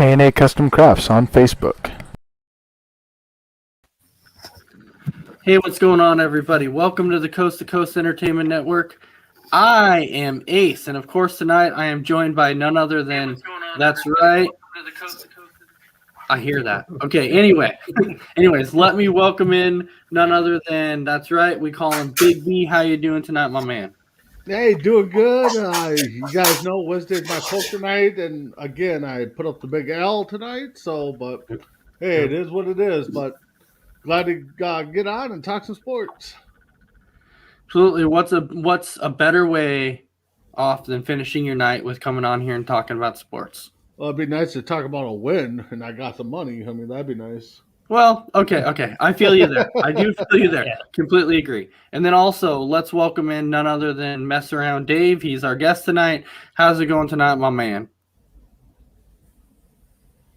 A&A Custom Crafts on Facebook. Hey, what's going on, everybody? Welcome to the Coast to Coast Entertainment Network. I am Ace, and of course tonight I am joined by none other than, that's right, I hear that. Okay, anyways, let me welcome in none other than, that's right, we call him Big B. How you doing tonight, my man? Hey, doing good. You guys know Wednesday's my poker night, and again, I put up the big L tonight. But hey, it is what it is. But glad to get on and talk some sports. Absolutely. What's a better way off than finishing your night with coming on here and talking about sports? Well, it'd be nice to talk about a win, and I got the money. I mean, that'd be nice. Well, okay. I feel you there. I do feel you there. Yeah. Completely agree. And then also, let's welcome in none other than Mess Around Dave. He's our guest tonight. How's it going tonight, my man?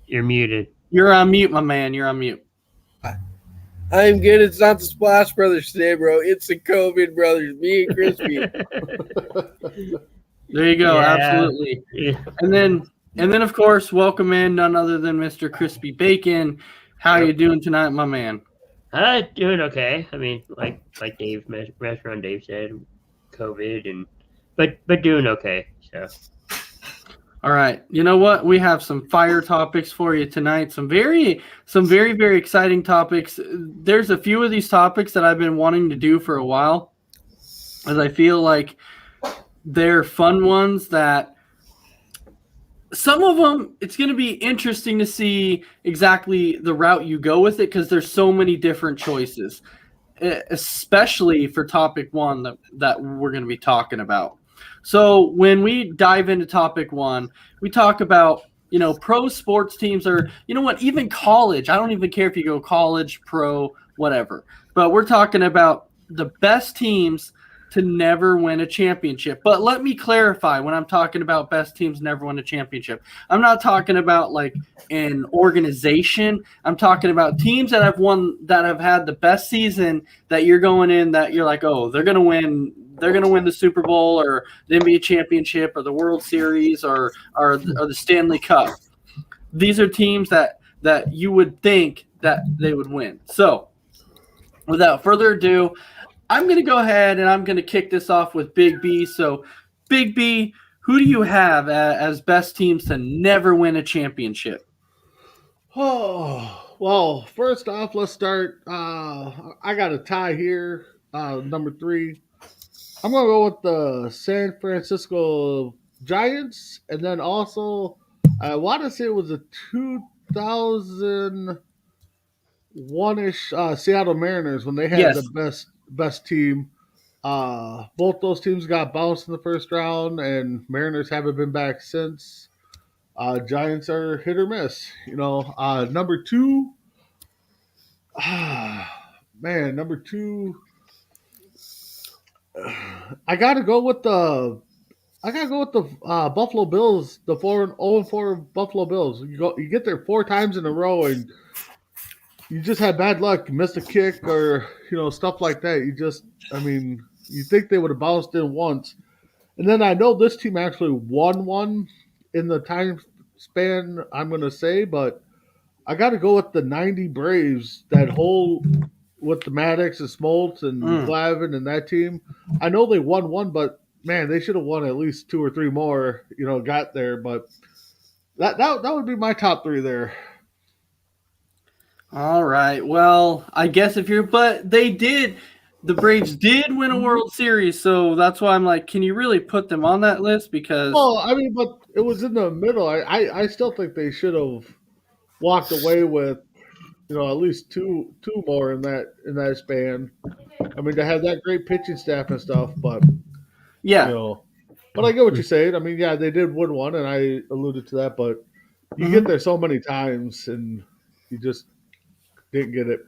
You're muted. You're on mute, my man. You're on mute. I'm good. It's not the Splash Brothers today, bro. It's the COVID Brothers, me and Crispy. There you go. Yeah. Absolutely. Yeah. And then, of course, welcome in none other than Mr. Crispy Bacon. How you doing tonight, my man? Doing okay. I mean, like Dave, Restaurant Dave said, COVID, but doing okay. So. All right. You know what? We have some fire topics for you tonight. Some very, very exciting topics. There's a few of these topics that I've been wanting to do for a while, as I feel like they're fun ones that some of them, it's going to be interesting to see exactly the route you go with it because there's so many different choices, especially for topic one that we're going to be talking about. So when we dive into topic one, we talk about, pro sports teams or, even college. I don't even care if you go college, pro, whatever. But we're talking about the best teams to never win a championship. But let me clarify, when I'm talking about best teams never win a championship, I'm not talking about like an organization. I'm talking about teams that have had the best season that you're going in that you're like, oh, they're going to win the Super Bowl or the NBA championship or the World Series or the Stanley Cup. These are teams that you would think that they would win. So without further ado, I'm going to go ahead and I'm going to kick this off with Big B. So, Big B, who do you have as best teams to never win a championship? Oh, well, first off, let's start. I got a tie here, number 3. I'm going to go with the San Francisco Giants. And then also, I want to say it was a 2001-ish Seattle Mariners when they had the best team. Both those teams got bounced in the first round, and Mariners haven't been back since. Giants are hit or miss. Number 2. Number 2. I gotta go with the Buffalo Bills, the 4-4 Buffalo Bills. You get there 4 times in a row, and you just had bad luck. You missed a kick or stuff like that. You think they would have bounced in once, and then I know this team actually won one in the time span. I'm gonna say, but I got to go with the '90 Braves. That whole with the Maddox and Smoltz and Glavine and that team. I know they won one, but man, they should have won at least 2 or 3 more. Got there, but that would be my top 3 there. All right. Well, I guess but the Braves did win a World Series, so that's why I'm like, can you really put them on that list? Because but it was in the middle. I still think they should have walked away with at least two more in that span. I mean, they had that great pitching staff and stuff, but yeah. But I get what you're saying. I mean, yeah, they did win one, and I alluded to that, but you get there so many times, and you just didn't get it.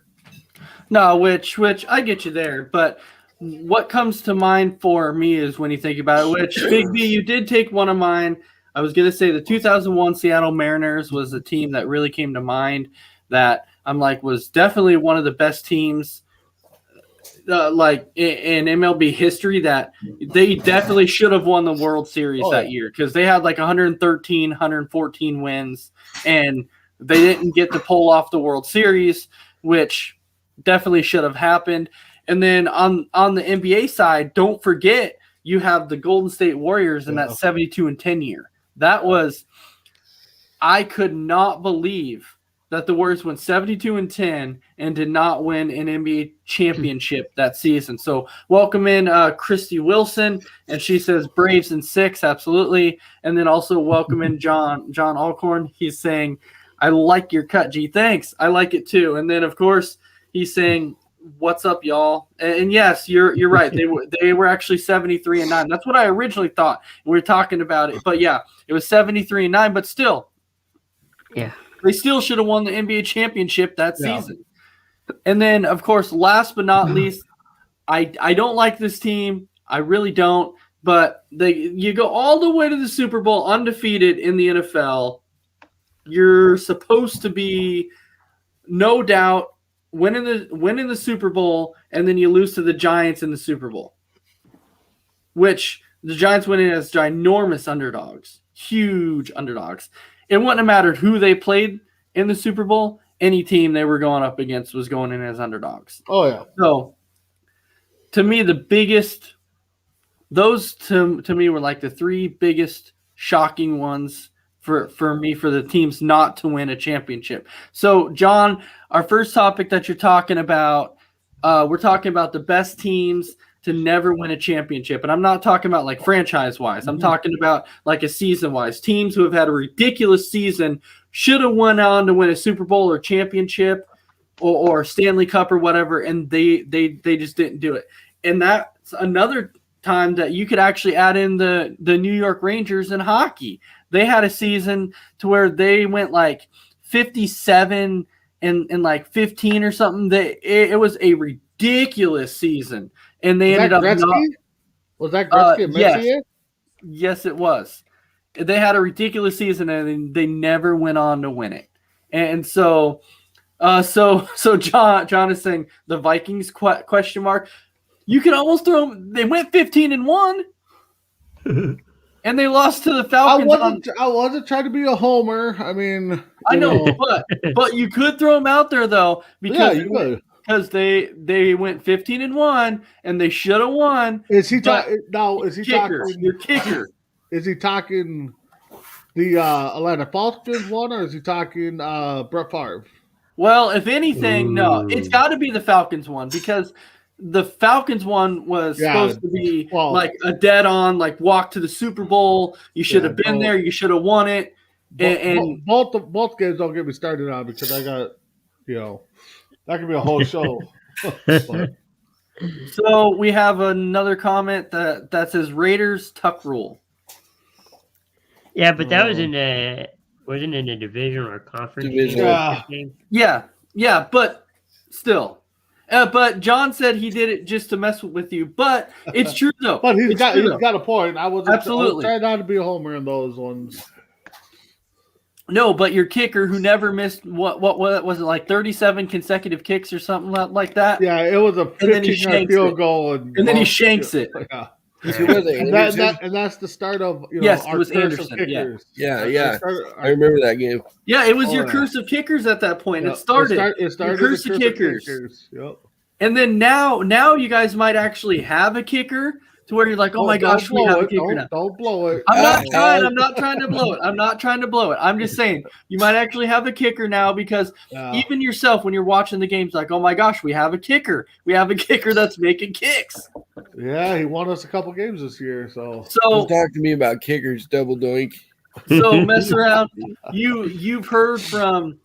No, which I get you there, but what comes to mind for me is when you think about it, which Big B, you did take one of mine. I was going to say the 2001 Seattle Mariners was a team that really came to mind that I'm like was definitely one of the best teams like in MLB history that they definitely should have won the World Series that year because they had like 113, 114 wins, and they didn't get to pull off the World Series, which definitely should have happened. And then on the NBA side, don't forget you have the Golden State Warriors in that 72-10 year. That was – I could not believe that the Warriors went 72-10 and did not win an NBA championship that season. So welcome in Christy Wilson, and she says Braves in 6, absolutely. And then also welcome in John Alcorn. He's saying, I like your cut, G. Thanks. I like it too. And then, of course, he's saying, what's up, y'all? And yes, you're right. They were actually 73-9. That's what I originally thought. We were talking about it. But, yeah, it was 73-9, but still. Yeah. They still should have won the NBA championship that season. And then, of course, last but not least, I don't like this team. I really don't. But you go all the way to the Super Bowl undefeated in the NFL. You're supposed to be, no doubt, winning the Super Bowl, and then you lose to the Giants in the Super Bowl, which the Giants went in as ginormous underdogs, huge underdogs. It wouldn't have mattered who they played in the Super Bowl. Any team they were going up against was going in as underdogs. Oh, yeah. So, to me, those to me were like the 3 biggest shocking ones for me, for the teams not to win a championship. So, John, our first topic that you're talking about, we're talking about the best teams to never win a championship. And I'm not talking about like franchise-wise. I'm talking about like a season-wise. Teams who have had a ridiculous season should have went on to win a Super Bowl or championship or Stanley Cup or whatever, and they just didn't do it. And that's another time that you could actually add in the New York Rangers in hockey. They had a season to where they went like 57 and like 15 or something. It was a ridiculous season. And they ended up Was that Gretzky and Messier? Yes, it was. They had a ridiculous season, and they never went on to win it. And so John is saying the Vikings question mark. You could almost throw them. They went 15-1, and they lost to the Falcons. I wasn't trying to be a homer. I mean, I know. but you could throw them out there though because you could. Because they went 15-1 and they should have won. Is he talking? Your kicker. Is he talking the Atlanta Falcons one, or is he talking Brett Favre? Well, if anything, no, it's got to be the Falcons one because the Falcons one was supposed to be like a dead on, like walk to the Super Bowl. You should have been there. You should have won it. And both games don't get me started on because I got that could be a whole show. So we have another comment that says Raiders tuck rule. Yeah, but that wasn't in a division or a conference. Yeah, but still. But John said he did it just to mess with you. But it's true though. But he's got a point. I was absolutely trying not to be a homer in those ones. No, but your kicker who never missed what was it, like 37 consecutive kicks or something like that? Yeah, it was a 15-yard field goal, and then he shanks it. Yeah. And that's the start of yes, our it was curse Anderson. of kickers. Yeah. I remember that game. Yeah, it was your curse of kickers at that point. It started. It started your curse of kickers. Yep. And then now you guys might actually have a kicker to where you're like, oh my gosh, we have a kicker now. Don't blow it. I'm not trying to blow it. I'm just saying you might actually have a kicker now because even yourself when you're watching the games, like, oh my gosh, we have a kicker. We have a kicker that's making kicks. Yeah, he won us a couple games this year. So don't talk to me about kickers, double doink. So mess around. You've heard from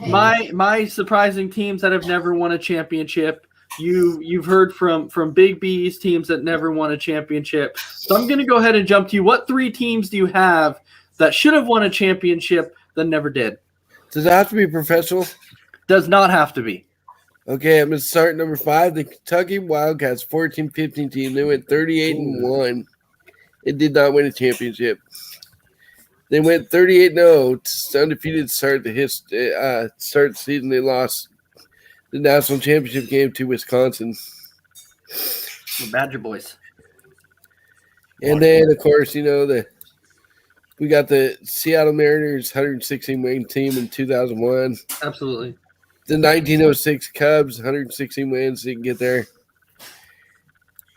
my surprising teams that have never won a championship. You've heard from Big B's teams that never won a championship. So I'm going to go ahead and jump to you. What 3 teams do you have that should have won a championship that never did? Does it have to be professional? Does not have to be. Okay, I'm going to start number 5. The Kentucky Wildcats 14-15 team. They went 38-1. It did not win a championship. They went 38-0 to undefeated start the season. They lost the national championship game to Wisconsin. The Badger boys. And then, of course, we got the Seattle Mariners 116 win team in 2001. Absolutely. The 1906 Cubs 116 wins, so you can get there.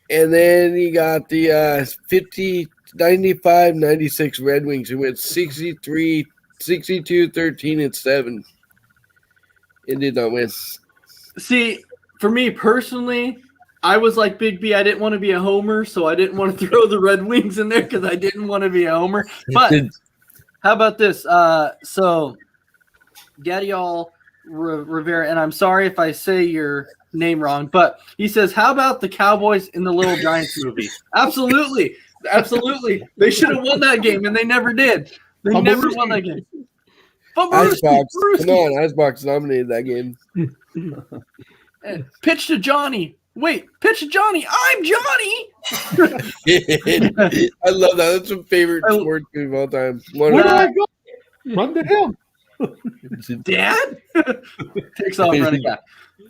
And then you got the 95-96 Red Wings, who went 63, 62, 13, and 7. It did not win. See, for me personally, I was like Big B. I didn't want to be a homer, so I didn't want to throw the Red Wings in there because I didn't want to be a homer. But how about this? So Gadiol Rivera, and I'm sorry if I say your name wrong, but he says, how about the Cowboys in the Little Giants movie? Absolutely. Absolutely. They should have won that game, and they never did. They never won that game. But Icebox. Come on, Icebox dominated that game. Pitch to Johnny. Wait, pitch to Johnny. I'm Johnny. I love that. That's my favorite sports movie of all time. Where do I go? Run to him. Dad? Takes off running back.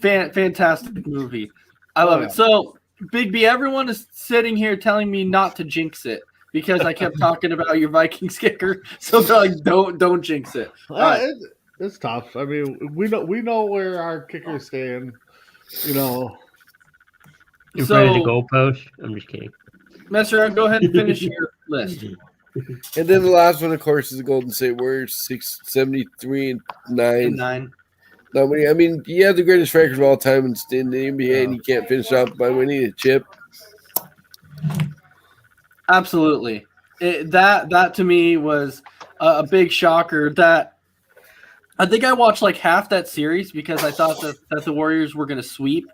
Fantastic movie. I love it. So, Big B, everyone is sitting here telling me not to jinx it because I kept talking about your Vikings kicker. So they're like, don't jinx it. Right. It's tough. I mean, we know where our kickers stand. In front of the goalpost. I'm just kidding. Mess around. Go ahead and finish your list. And then the last one, of course, is the Golden State Warriors, 673 and 9. Nobody. I mean, you have the greatest record of all time in the NBA, and you can't finish off by winning a chip. Absolutely. That to me was a big shocker. That I think I watched like half that series because I thought that the Warriors were going to sweep.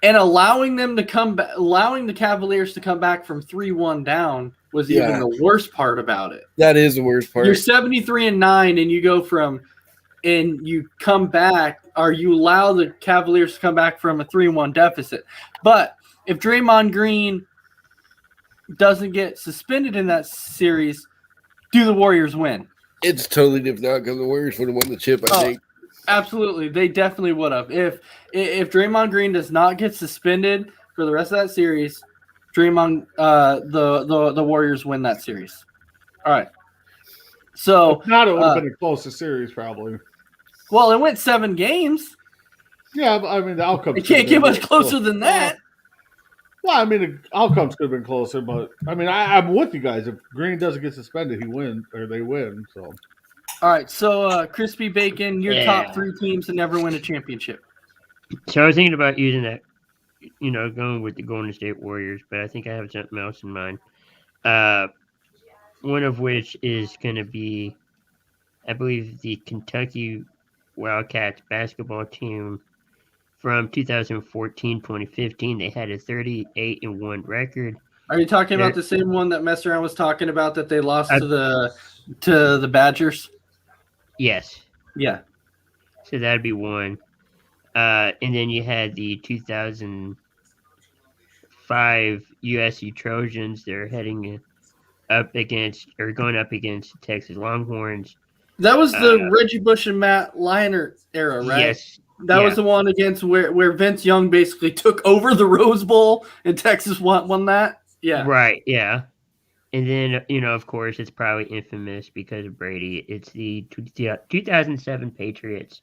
And allowing the Cavaliers to come back from 3-1 down was even the worst part about it. That is the worst part. You're 73-9, and you go from, and you come back, or you allow the Cavaliers to come back from a 3-1 deficit. But if Draymond Green doesn't get suspended in that series, do the Warriors win? It's totally different outcome. The Warriors would have won the chip, I think. Absolutely, they definitely would have. If Draymond Green does not get suspended for the rest of that series, the Warriors win that series. All right. So if not, it would have been a closer series, probably. Well, it went 7 games. Yeah, but I mean the outcome. It can't get much closer than that. Well, I mean the outcomes could have been closer, but I mean I'm with you guys. If Green doesn't get suspended, he wins or they win. So. All right, so Crispy Bacon, your top 3 teams to never win a championship. So I was thinking about using that, going with the Golden State Warriors, but I think I have something else in mind. One of which is going to be, I believe, the Kentucky Wildcats basketball team from 2014-2015. They had a 38-1 record. Are you talking about the same one that Mess Around was talking about that they lost to the Badgers? Yes. Yeah. So that'd be one. And then you had the 2005 USC Trojans. They're going up against Texas Longhorns. That was the Reggie Bush and Matt Leinart era, right? Yes. That was the one against where Vince Young basically took over the Rose Bowl and Texas won that. Yeah. Right. Yeah. And then, of course, it's probably infamous because of Brady. It's the 2007 Patriots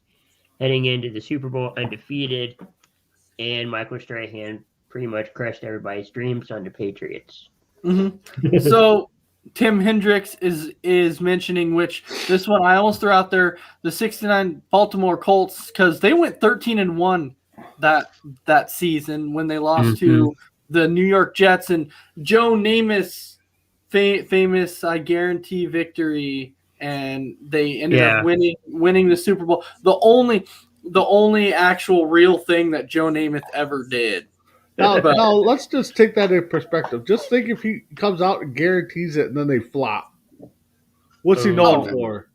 heading into the Super Bowl undefeated, and Michael Strahan pretty much crushed everybody's dreams on the Patriots. Mm-hmm. So Tim Hendricks is mentioning, which this one I almost threw out there, the 69 Baltimore Colts, because they went 13-1 that season when they lost to the New York Jets, and Joe Namath's famous I guarantee victory, and they ended up winning the Super Bowl. The only actual real thing that Joe Namath ever did. Now, let's just take that in perspective. Just think if he comes out and guarantees it and then they flop. What's he known for?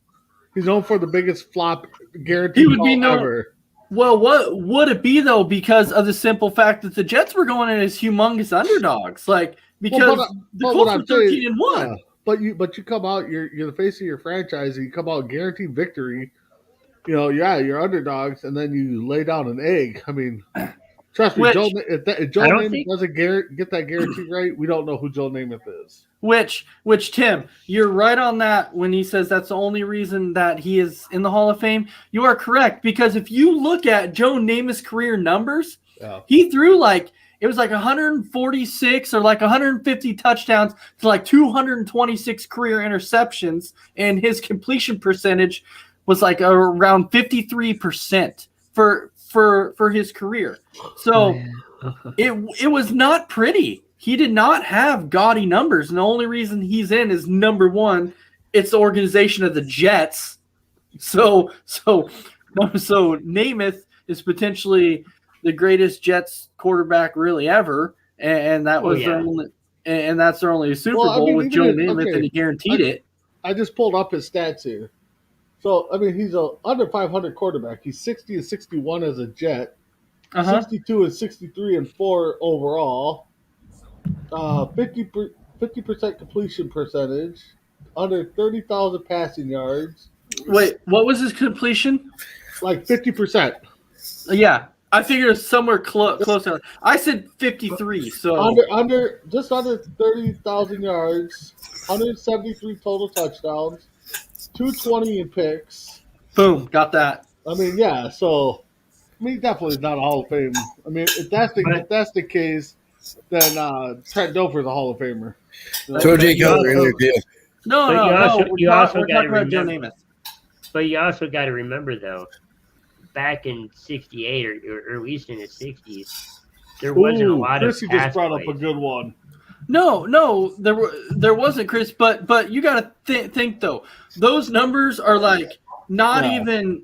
He's known for the biggest flop guarantee he would be known ever. Well, what would it be, though, because of the simple fact that the Jets were going in as humongous underdogs? Like, because the Colts were 13-1. Yeah, but you come out, you're the face of your franchise, and you come out guaranteed victory. You're underdogs, and then you lay down an egg. I mean, Trust me, Which- if Joe I don't Namath think- doesn't get that guarantee right, we don't know who Joe Namath is. Which Tim, you're right on that when he says that's the only reason that he is in the Hall of Fame. You are correct, because if you look at Joe Namath's career numbers, he threw it was like 146 or like 150 touchdowns to like 226 career interceptions, and his completion percentage was like around 53% for his career. So it was not pretty. He did not have gaudy numbers, and the only reason he's in is number one, it's the organization of the Jets. So Namath is potentially the greatest Jets quarterback really ever, and that was their only, and that's their only Super Bowl with Joe Namath, and he guaranteed it. I just pulled up his stats here. So I mean, he's a under 500 quarterback. He's 60 and 61 as a Jet, 62 and 63 and 4 overall. 50% completion percentage, under 30,000 passing yards. Wait, what was his completion? Like 50%. Yeah, I figured it was somewhere closer. I said 53. So Under 30,000 yards, 173 total touchdowns, 220 in picks. boom, got that. I mean, yeah. So, I mean, definitely not a Hall of Fame. I mean, if that's the case, then Trent Dilfer's a Hall of Famer. So Jay Cutler in there too. No, But no, you we're also talking gotta about Joe remember- Namath. But you also got to remember, though, back in '68 or at least in the '60s, there wasn't a lot Chrissy of just pass brought up a plays. good one. No, there wasn't, Chris. But you got to think though. Those numbers are like not even.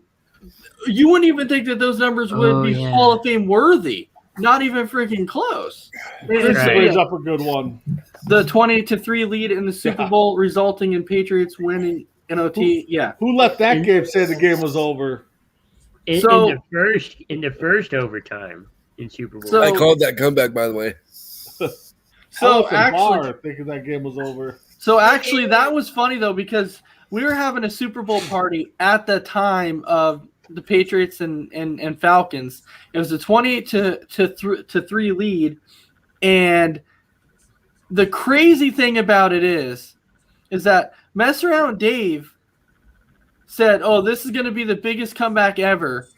You wouldn't even think that those numbers would be Hall of Fame worthy. Not even freaking close. Chrissy Right. brings up a good one. The 20-3 lead in the Super Bowl, resulting in Patriots winning in OT. Yeah. Who let that game say the game was over? In the first overtime in Super Bowl. So- I called that comeback, by the way. So Allison actually, Barr thinking that game was over. that was funny though, because we were having a Super Bowl party at the time of the Patriots and Falcons. It was a 28-3 lead, and the crazy thing about it is that Mess Around Dave said, "Oh, this is going to be the biggest comeback ever."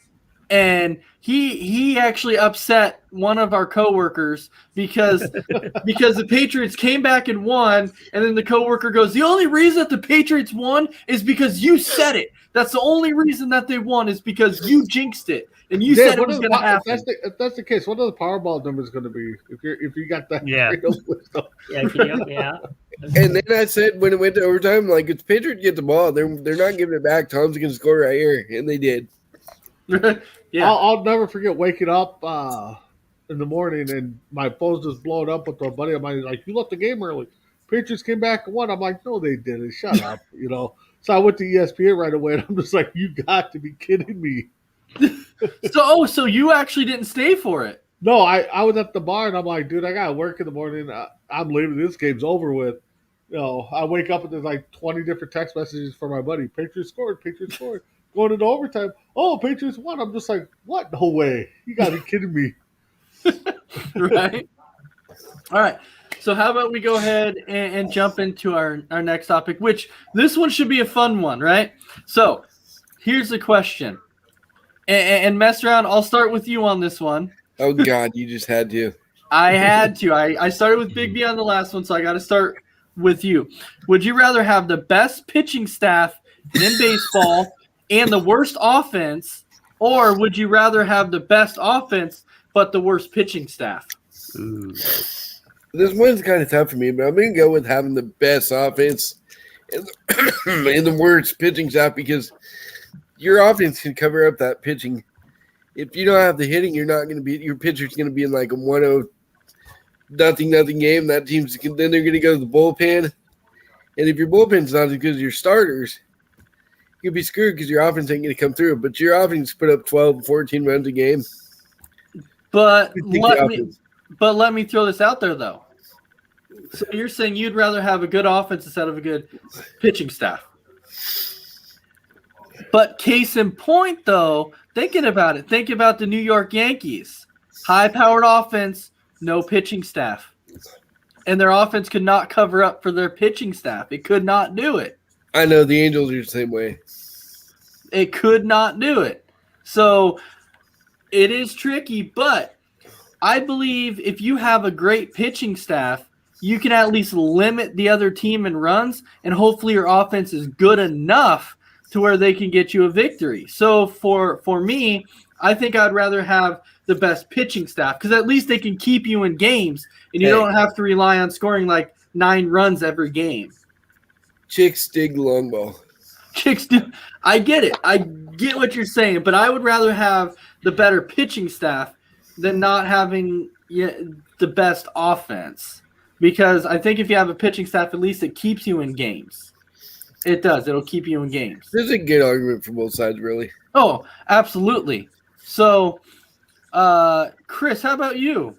And he actually upset one of our coworkers because the Patriots came back and won, and then the coworker goes, "The only reason that the Patriots won is because you said it. That's the only reason that they won is because you jinxed it and you said it was going to happen." If that's the case, what are the Powerball numbers going to be? If you got that, Yeah. kind of wisdom? Yeah, can you help me out? And then I said when it went to overtime, like if the Patriots get the ball, they're not giving it back. Tom's gonna score right here, and they did. Yeah. I'll never forget waking up in the morning and my phone's just blowing up with a buddy of mine. Like, you left the game early. Patriots came back and won. I'm like, no, they didn't. Shut up, you know. So I went to ESPN right away, and I'm just like, you got to be kidding me. So you actually didn't stay for it. No, I was at the bar, and I'm like, dude, I got to work in the morning. I'm leaving. This game's over with. You know, I wake up and there's like 20 different text messages from my buddy. Patriots scored. Patriots scored. Going into overtime. Oh, Patriots won. I'm just like, what? No way. You got to be kidding me. Right. All right. So how about we go ahead and jump into our next topic, which this one should be a fun one, right? So here's the question. And Mess Around, I'll start with you on this one. Oh God, you just had to. I had to. I started with Big B on the last one, so I got to start with you. Would you rather have the best pitching staff in baseball and the worst offense, or would you rather have the best offense but the worst pitching staff? Ooh. This one's kind of tough for me, but I'm gonna go with having the best offense and the worst pitching staff because your offense can cover up that pitching. If you don't have the hitting, you're not going to be. Your pitcher's going to be in like a 1-0 nothing game. That team's then they're going to go to the bullpen, and if your bullpen's not as good as your starters, you'll be screwed because your offense ain't going to come through. But your offense put up 12, 14 runs a game. But I think let me throw this out there though. So you're saying you'd rather have a good offense instead of a good pitching staff. But case in point, though, thinking about it, think about the New York Yankees. High-powered offense, no pitching staff. And their offense could not cover up for their pitching staff. It could not do it. I know the Angels are the same way. It could not do it. So it is tricky, but I believe if you have a great pitching staff, you can at least limit the other team in runs, and hopefully your offense is good enough to where they can get you a victory. So for me, I think I'd rather have the best pitching staff because at least they can keep you in games, and you don't have to rely on scoring like 9 runs every game. Chicks dig long ball. Chicks do. I get it. I get what you're saying, but I would rather have the better pitching staff than not having the best offense. Because I think if you have a pitching staff, at least it keeps you in games. It does. It'll keep you in games. There's a good argument for both sides, really. Oh, absolutely. So, Chris, how about you?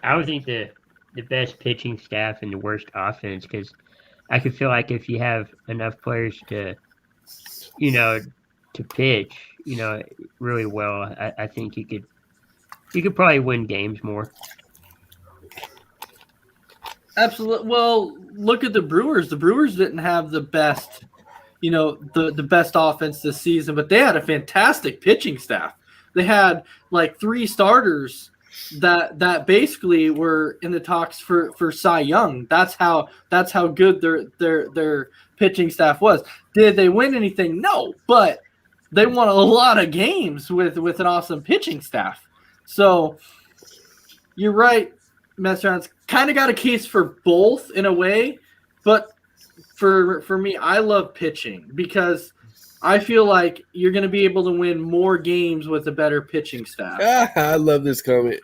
I would think the best pitching staff and the worst offense, because I could feel like if you have enough players to pitch, really well, I think you could probably win games more. Absolutely. Well, look at the Brewers. The Brewers didn't have the best, the best offense this season, but they had a fantastic pitching staff. They had like 3 starters that basically were in the talks for Cy Young. That's how good their pitching staff was. Did they win anything? No, but they won a lot of games with an awesome pitching staff. So you're right, Mastron's kind of got a case for both in a way, but for me, I love pitching because I feel like you're going to be able to win more games with a better pitching staff. I love this comment.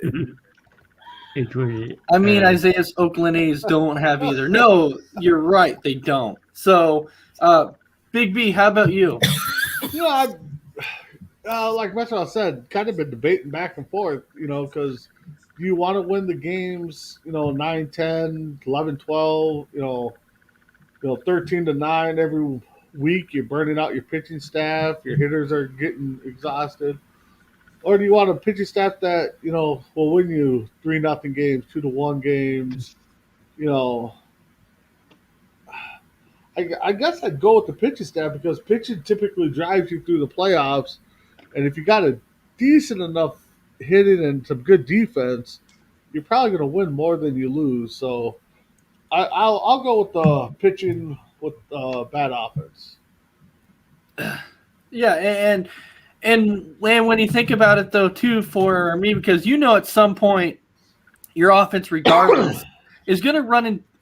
I mean, Isaiah's Oakland A's don't have either. No, you're right. They don't. So, Big B, how about you? Like Metro said, kind of been debating back and forth, because you want to win the games, 9, 10, 11, 12, 13-9 every week. You're burning out your pitching staff. Your hitters are getting exhausted. Or do you want a pitching staff that, will win you 3-0 games, 2-1 games, I guess I'd go with the pitching staff because pitching typically drives you through the playoffs. And if you got a decent enough hitting and some good defense, you're probably going to win more than you lose. So I'll go with the pitching with bad offense. Yeah, and when you think about it though too, for me, because at some point your offense, regardless, is going to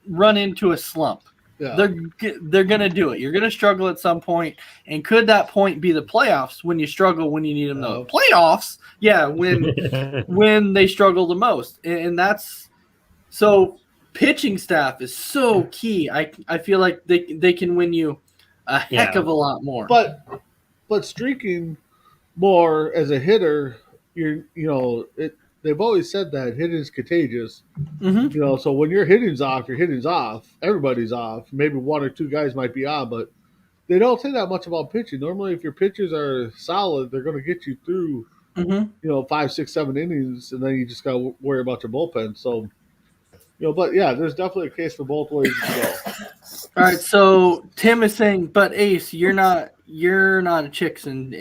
run into a slump. Yeah. They're going to do it. You're going to struggle at some point, and could that point be the playoffs when you struggle when you need them? No, playoffs. Yeah, when they struggle the most, and that's so. Pitching staff is so key. I feel like they can win you a heck of a lot more. But streaking more as a hitter, they've always said that hitting is contagious. Mm-hmm. So when your hitting's off, everybody's off. Maybe 1 or 2 guys might be on, but they don't say that much about pitching. Normally, if your pitchers are solid, they're going to get you through, 5, 6, 7 innings, and then you just got to worry about your bullpen. So, but yeah, there's definitely a case for both ways to go. All right, so Tim is saying, but Ace, you're not a chick, and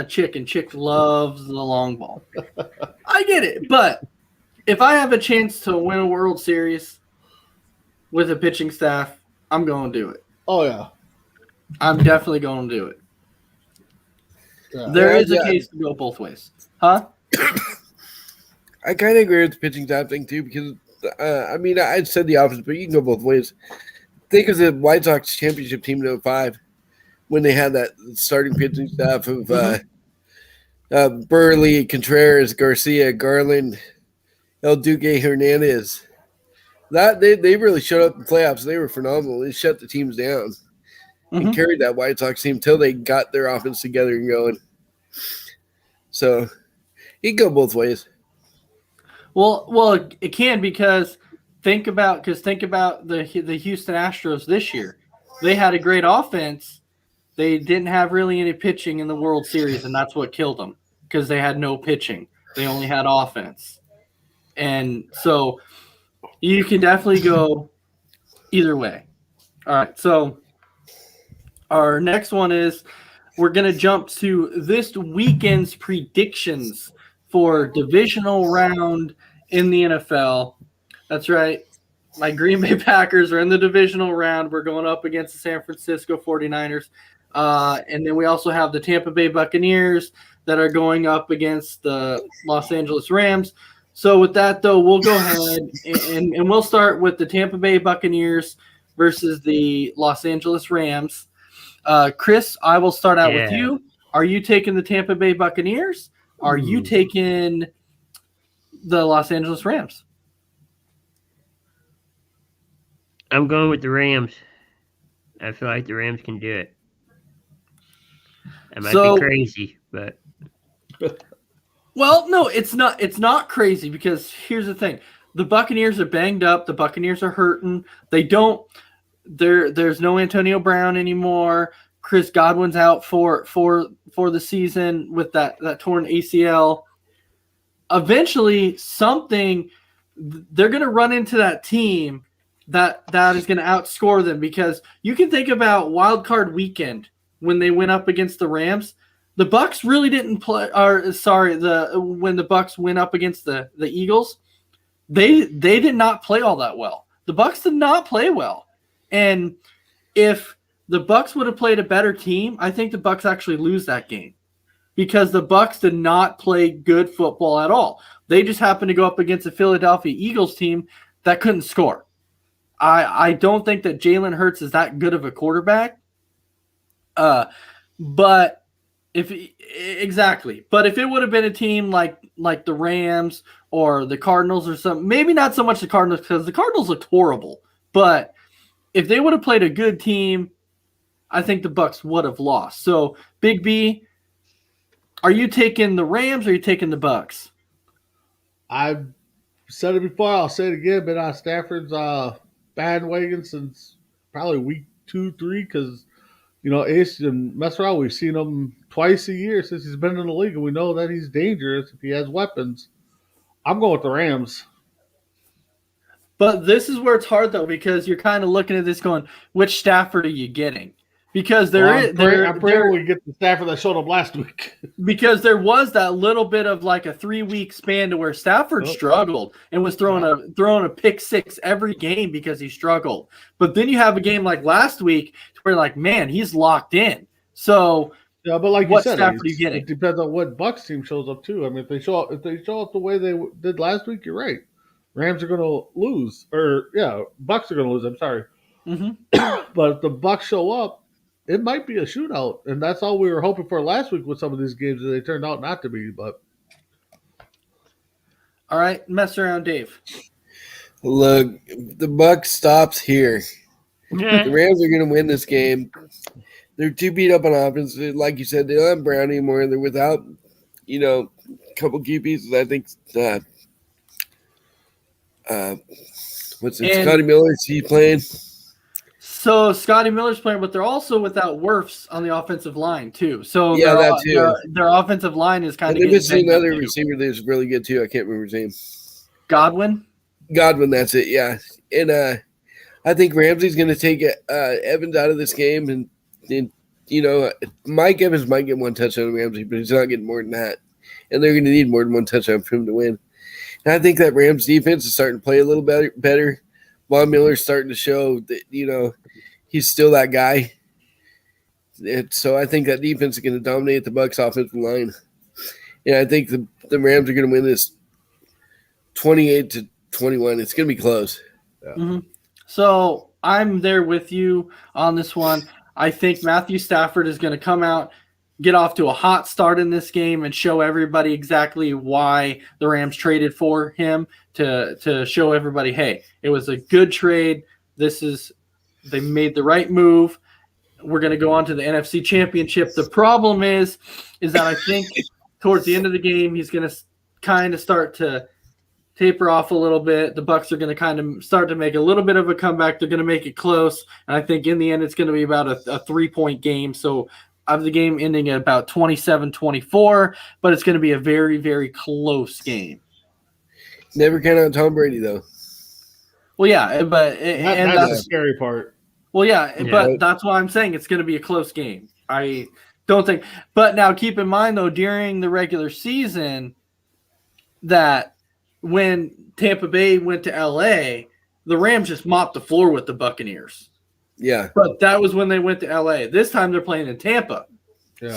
chick loves the long ball. I get it, but if I have a chance to win a World Series with a pitching staff, I'm going to do it. Oh yeah, I'm definitely going to do it. Yeah. There is a case to go both ways, huh? I kind of agree with the pitching staff thing too because I said the opposite, but you can go both ways. Think of the White Sox championship team in 05 when they had that starting pitching staff of Burley, Contreras, Garcia, Garland, El Duque, Hernandez. That they really showed up in playoffs. They were phenomenal. They shut the teams down and carried that White Sox team until they got their offense together and going. So you can go both ways. Well, it can because think about the Houston Astros this year. They had a great offense. They didn't have really any pitching in the World Series, and that's what killed them because they had no pitching. They only had offense. And so you can definitely go either way. All right, so our next one is we're going to jump to this weekend's predictions for divisional round in the NFL. That's right. My Green Bay Packers are in the divisional round. We're going up against the San Francisco 49ers. And then we also have the Tampa Bay Buccaneers that are going up against the Los Angeles Rams. So with that, though, we'll go ahead and we'll start with the Tampa Bay Buccaneers versus the Los Angeles Rams. Chris, I will start out with you. Are you taking the Tampa Bay Buccaneers? Are you taking the Los Angeles Rams? I'm going with the Rams. I feel like the Rams can do it. It might be crazy, but well, no, it's not. It's not crazy because here's the thing: the Buccaneers are banged up. The Buccaneers are hurting. They don't. There's no Antonio Brown anymore. Chris Godwin's out for the season with that torn ACL. Eventually, they're going to run into that team that is going to outscore them, because you can think about Wild Card Weekend when they went up against the Rams. The Bucs really didn't play. When the Bucs went up against the Eagles, they did not play all that well. The Bucs did not play well, and if the Bucs would have played a better team, I think the Bucs actually lose that game, because the Bucs did not play good football at all. They just happened to go up against a Philadelphia Eagles team that couldn't score. I don't think that Jalen Hurts is that good of a quarterback. But if it would have been a team like the Rams or the Cardinals or something, maybe not so much the Cardinals, because the Cardinals looked horrible. But if they would have played a good team, I think the Bucs would have lost. So, Big B, are you taking the Rams or are you taking the Bucs? I've said it before. I'll say it again. Been on Stafford's bandwagon since probably week 2-3, because Ace and mess around. We've seen him twice a year since he's been in the league, and we know that he's dangerous if he has weapons. I'm going with the Rams. But this is where it's hard, though, because you're kind of looking at this going, which Stafford are you getting? Because I'm praying we get the Stafford that showed up last week. Because there was that little bit of like a 3-week span to where Stafford struggled and was throwing a pick six every game because he struggled. But then you have a game like last week where, like, man, he's locked in. So yeah, but like what you said, Stafford are you getting? It depends on what Bucs team shows up too. I mean, if they show up the way they did last week, you're right. Rams are going to lose, Bucs are going to lose. I'm sorry, but if the Bucs show up, it might be a shootout, and that's all we were hoping for last week with some of these games that they turned out not to be. But all right, mess around, Dave. Look, the Bucs stops here. The Rams are going to win this game. They're too beat up on offense. Like you said, they don't have Brown anymore. They're without, a couple key pieces. I think Scotty Miller, is he playing? So Scotty Miller's playing, but they're also without Wirfs on the offensive line too. So that too. Their offensive line is kind of. They've missing another receiver that's really good too. I can't remember his name. Godwin, that's it. Yeah, and I think Ramsey's going to take Evans out of this game, and Mike Evans might get one touchdown on Ramsey, but he's not getting more than that, and they're going to need more than one touchdown for him to win. And I think that Rams defense is starting to play a little better. Von Miller's starting to show that he's still that guy. So I think that defense is going to dominate the Bucs offensive line. And I think the Rams are going to win this 28-21. It's going to be close. Yeah. Mm-hmm. So I'm there with you on this one. I think Matthew Stafford is going to come out, get off to a hot start in this game, and show everybody exactly why the Rams traded for him, to show everybody, hey, it was a good trade. They made the right move. We're going to go on to the NFC Championship. The problem is that I think towards the end of the game, he's going to kind of start to taper off a little bit. The Bucs are going to kind of start to make a little bit of a comeback. They're going to make it close, and I think in the end it's going to be about a 3-point game. So I have the game ending at about 27-24, but it's going to be a very, very close game. Never count out Tom Brady, though. Well, yeah, but That's the scary part. well, yeah, Yeah. but that's why I'm saying it's going to be a close game. I don't think. But now keep in mind, though, during the regular season, that when Tampa Bay went to LA, the Rams just mopped the floor with the Buccaneers. Yeah. But that was when they went to LA. This time they're playing in Tampa. Yeah.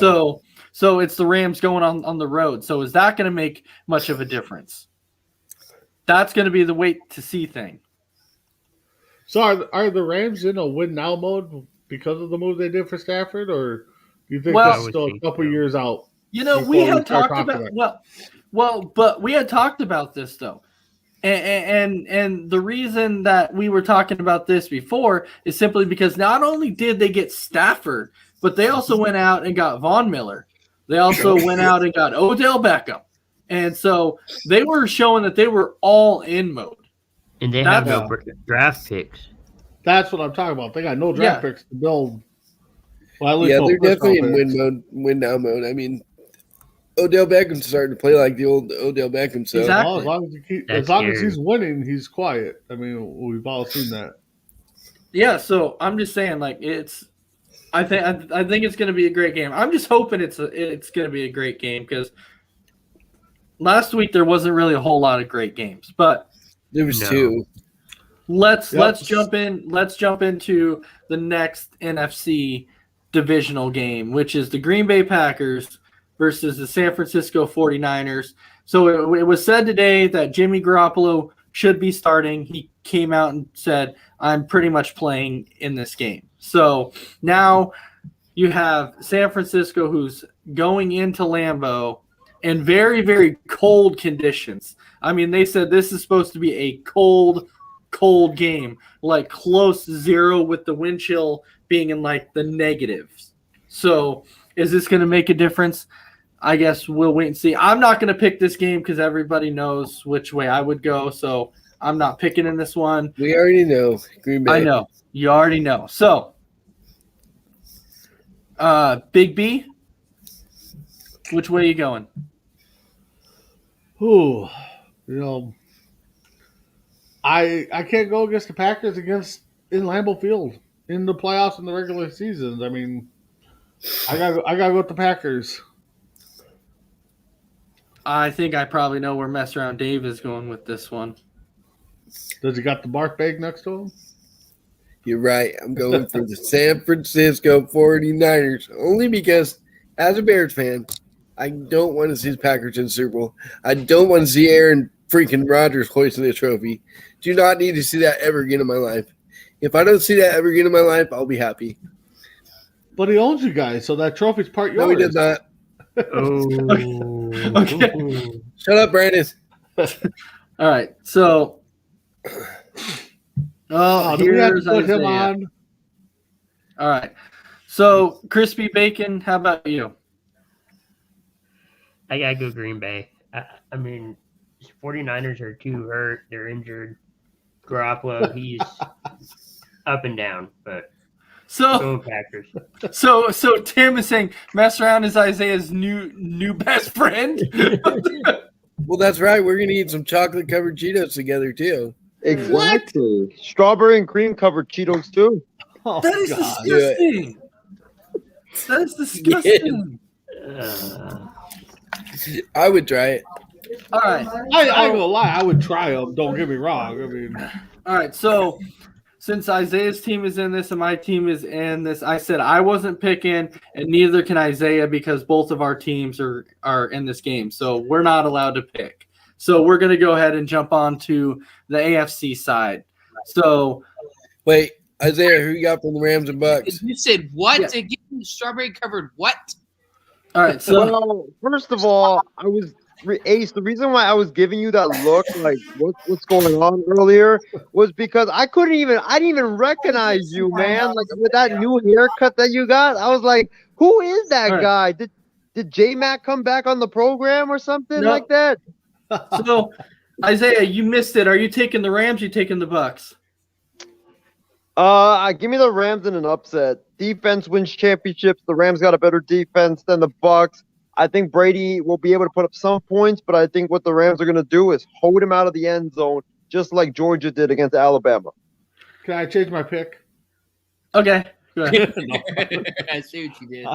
So it's the Rams going on the road. So is that going to make much of a difference? That's going to be the wait to see thing. So are the Rams in a win now mode because of the move they did for Stafford, or do you think Well, that's still a couple years out? You know, Before we we had start talked talking about but we had talked about this though. And the reason that we were talking about this before is simply because not only did they get Stafford, but they also went out and got Von Miller. They also went out and got Odell Beckham. And so they were showing that they were all in mode. And they have no draft picks. That's what I'm talking about. They got no draft picks to build. Well, at least Yeah, no they're first definitely round in picks. win now mode. I mean, Odell Beckham's starting to play like the old Odell Beckham. So Exactly. Well, as That's long as scary. he's winning, he's quiet. I mean, we've all seen that. Yeah, so I'm just saying, like, I think it's going to be a great game. I'm just hoping it's going to be a great game because last week there wasn't really a whole lot of great games. But there was two. let's jump into the next NFC divisional game, which is the Green Bay Packers versus the San Francisco 49ers. So it was said today that Jimmy Garoppolo should be starting. He came out and said, I'm pretty much playing in this game. So now you have San Francisco, who's going into Lambeau in very, very cold conditions. I mean, they said this is supposed to be a cold game, like close to zero with the wind chill being in like the negatives. So is this going to make a difference? I guess we'll wait and see. I'm not going to pick this game because everybody knows which way I would go. So I'm not picking in this one. We already know Green Bay. I know. You already know. So, Big B, which way are you going? Ooh, I can't go against the Packers in Lambeau Field in the playoffs and the regular seasons. I mean, I gotta go with the Packers. I think I probably know where Mess Around Dave is going with this one. Does he got the bark bag next to him? You're right. I'm going for the San Francisco 49ers only because, as a Bears fan, I don't want to see the Packers in the Super Bowl. I don't want to see Aaron freaking Rodgers hoisting the trophy. Do not need to see that ever again in my life. If I don't see that ever again in my life, I'll be happy. But he owns you guys, so that trophy's part yours. No, he does not. Oh. Okay. Shut up, Brandon. All right. So, Do we have to here's put him Isaiah. on? All right. So, Crispy Bacon, how about you? I gotta go Green Bay. I mean, 49ers are too hurt. They're injured. Garoppolo, he's up and down, but So, go Packers. so Tim is saying Mess Around is Isaiah's new best friend. Well, that's right. We're going to eat some chocolate-covered Cheetos together, too. Exactly. Strawberry and cream covered Cheetos too. Oh, That is God. disgusting. That is disgusting. I would try it. All right. I ain't gonna lie, I would try them. Don't get me wrong. I mean, All right. So, since Isaiah's team is in this and my team is in this, I said I wasn't picking, and neither can Isaiah because both of our teams are in this game. So we're not allowed to pick. So we're going to go ahead and jump on to the AFC side. So, Wait, Isaiah, who you got from the Rams and Bucks? You said what Yeah. again? Strawberry covered what? all right. So, Well, first of all, Ace, the reason why I was giving you that look, like what's going on earlier, was because I didn't even recognize you, man. Like with that new haircut that you got, I was like, who is that All right. guy? Did J Mac come back on the program or something No. like that? so Isaiah, you missed it. Are you taking the Rams? Or you taking the Bucks? Give me the Rams in an upset. defense wins championships. The Rams got a better defense than the Bucks. I think Brady will be able to put up some points, but I think what the Rams are going to do is hold him out of the end zone, just like Georgia did against Alabama. Can I change my pick? Okay, go ahead. I see what you did.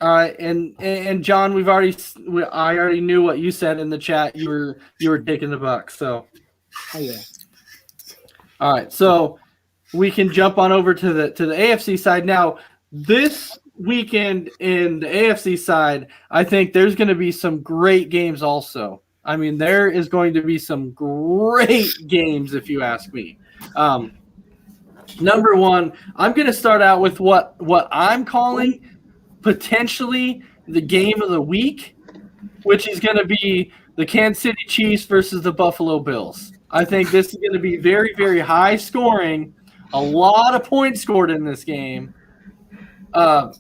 All right, and John, I already knew what you said in the chat. You were taking the Bucks, so. Oh yeah. All right, so we can jump on over to the AFC side now. This weekend in the AFC side, I think there's going to be some great games also. I mean, there is going to be some great games if you ask me. Number one, I'm going to start out with what I'm calling potentially the game of the week, which is going to be the Kansas City Chiefs versus the Buffalo Bills. I think this is going to be very, very high scoring, a lot of points scored in this game. I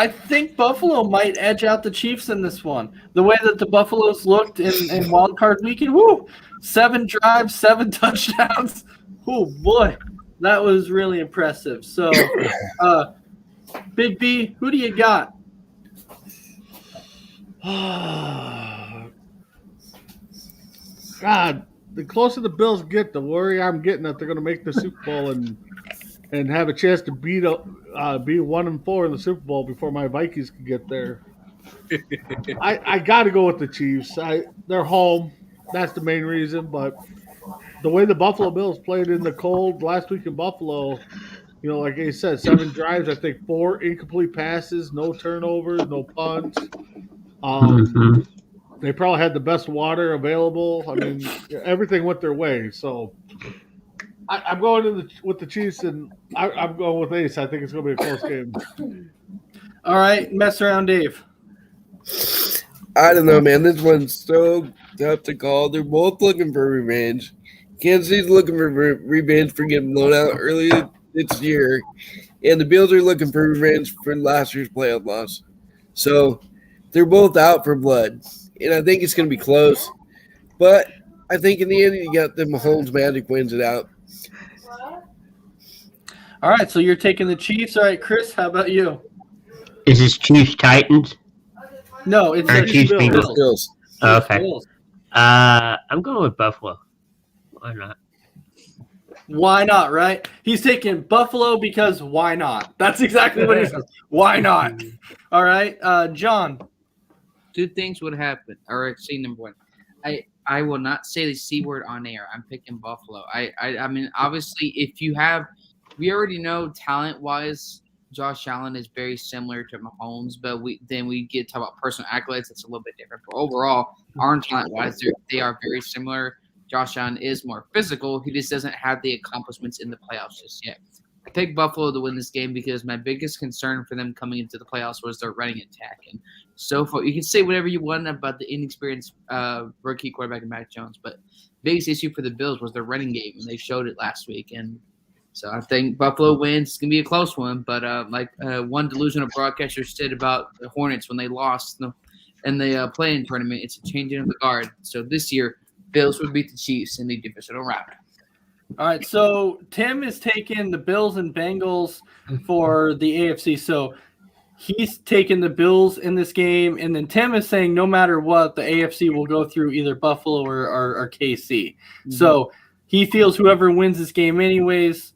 think Buffalo might edge out the Chiefs in this one. The way that the Buffaloes looked in Wild Card Weekend, 7 drives, 7 touchdowns. Oh boy, that was really impressive. So, Big B, who do you got? God, the closer the Bills get, the worry I'm getting that they're going to make the Super Bowl and have a chance to be 1-4 in the Super Bowl before my Vikings can get there. I got to go with the Chiefs. They're home. That's the main reason. But the way the Buffalo Bills played in the cold last week in Buffalo, like I said, 7 drives, I think 4 incomplete passes, no turnovers, no punts. They probably had the best water available. I mean, everything went their way. So I'm going with the Chiefs, and I'm going with Ace. I think it's going to be a close game. All right, mess around, Dave. I don't know, man. This one's so tough to call. They're both looking for revenge. Kansas City's looking for revenge for getting blown out earlier this year, and the Bills are looking for revenge for last year's playoff loss. So they're both out for blood, and I think it's going to be close. But I think in the end, you got the Mahomes magic wins it out. All right, so you're taking the Chiefs. All right, Chris, how about you? Is this Chiefs Titans? No, it's Or the Chiefs Bills. Bengals? Bills. Okay. Bills. I'm going with Buffalo. Why not? Why not, right? He's taking Buffalo because why not? That's exactly what he says. Why not? All right, John. 2 things would happen. All right, see, number one, I will not say the C word on air. I'm picking Buffalo. I mean, obviously, we already know talent-wise, Josh Allen is very similar to Mahomes, but we get to talk about personal accolades. That's a little bit different. But overall, arm talent-wise, they are very similar. Josh Allen is more physical. He just doesn't have the accomplishments in the playoffs just yet. I picked Buffalo to win this game because my biggest concern for them coming into the playoffs was their running attack. And so far, you can say whatever you want about the inexperienced rookie quarterback Mac Jones, but biggest issue for the Bills was their running game, and they showed it last week. And so I think Buffalo wins. It's going to be a close one, but one delusional broadcaster said about the Hornets when they lost in the play-in tournament, it's a changing of the guard. So this year, Bills would beat the Chiefs in the divisional round. All right, so Tim is taking the Bills and Bengals for the AFC. So he's taking the Bills in this game, and then Tim is saying no matter what, the AFC will go through either Buffalo or KC. Mm-hmm. So he feels whoever wins this game anyways,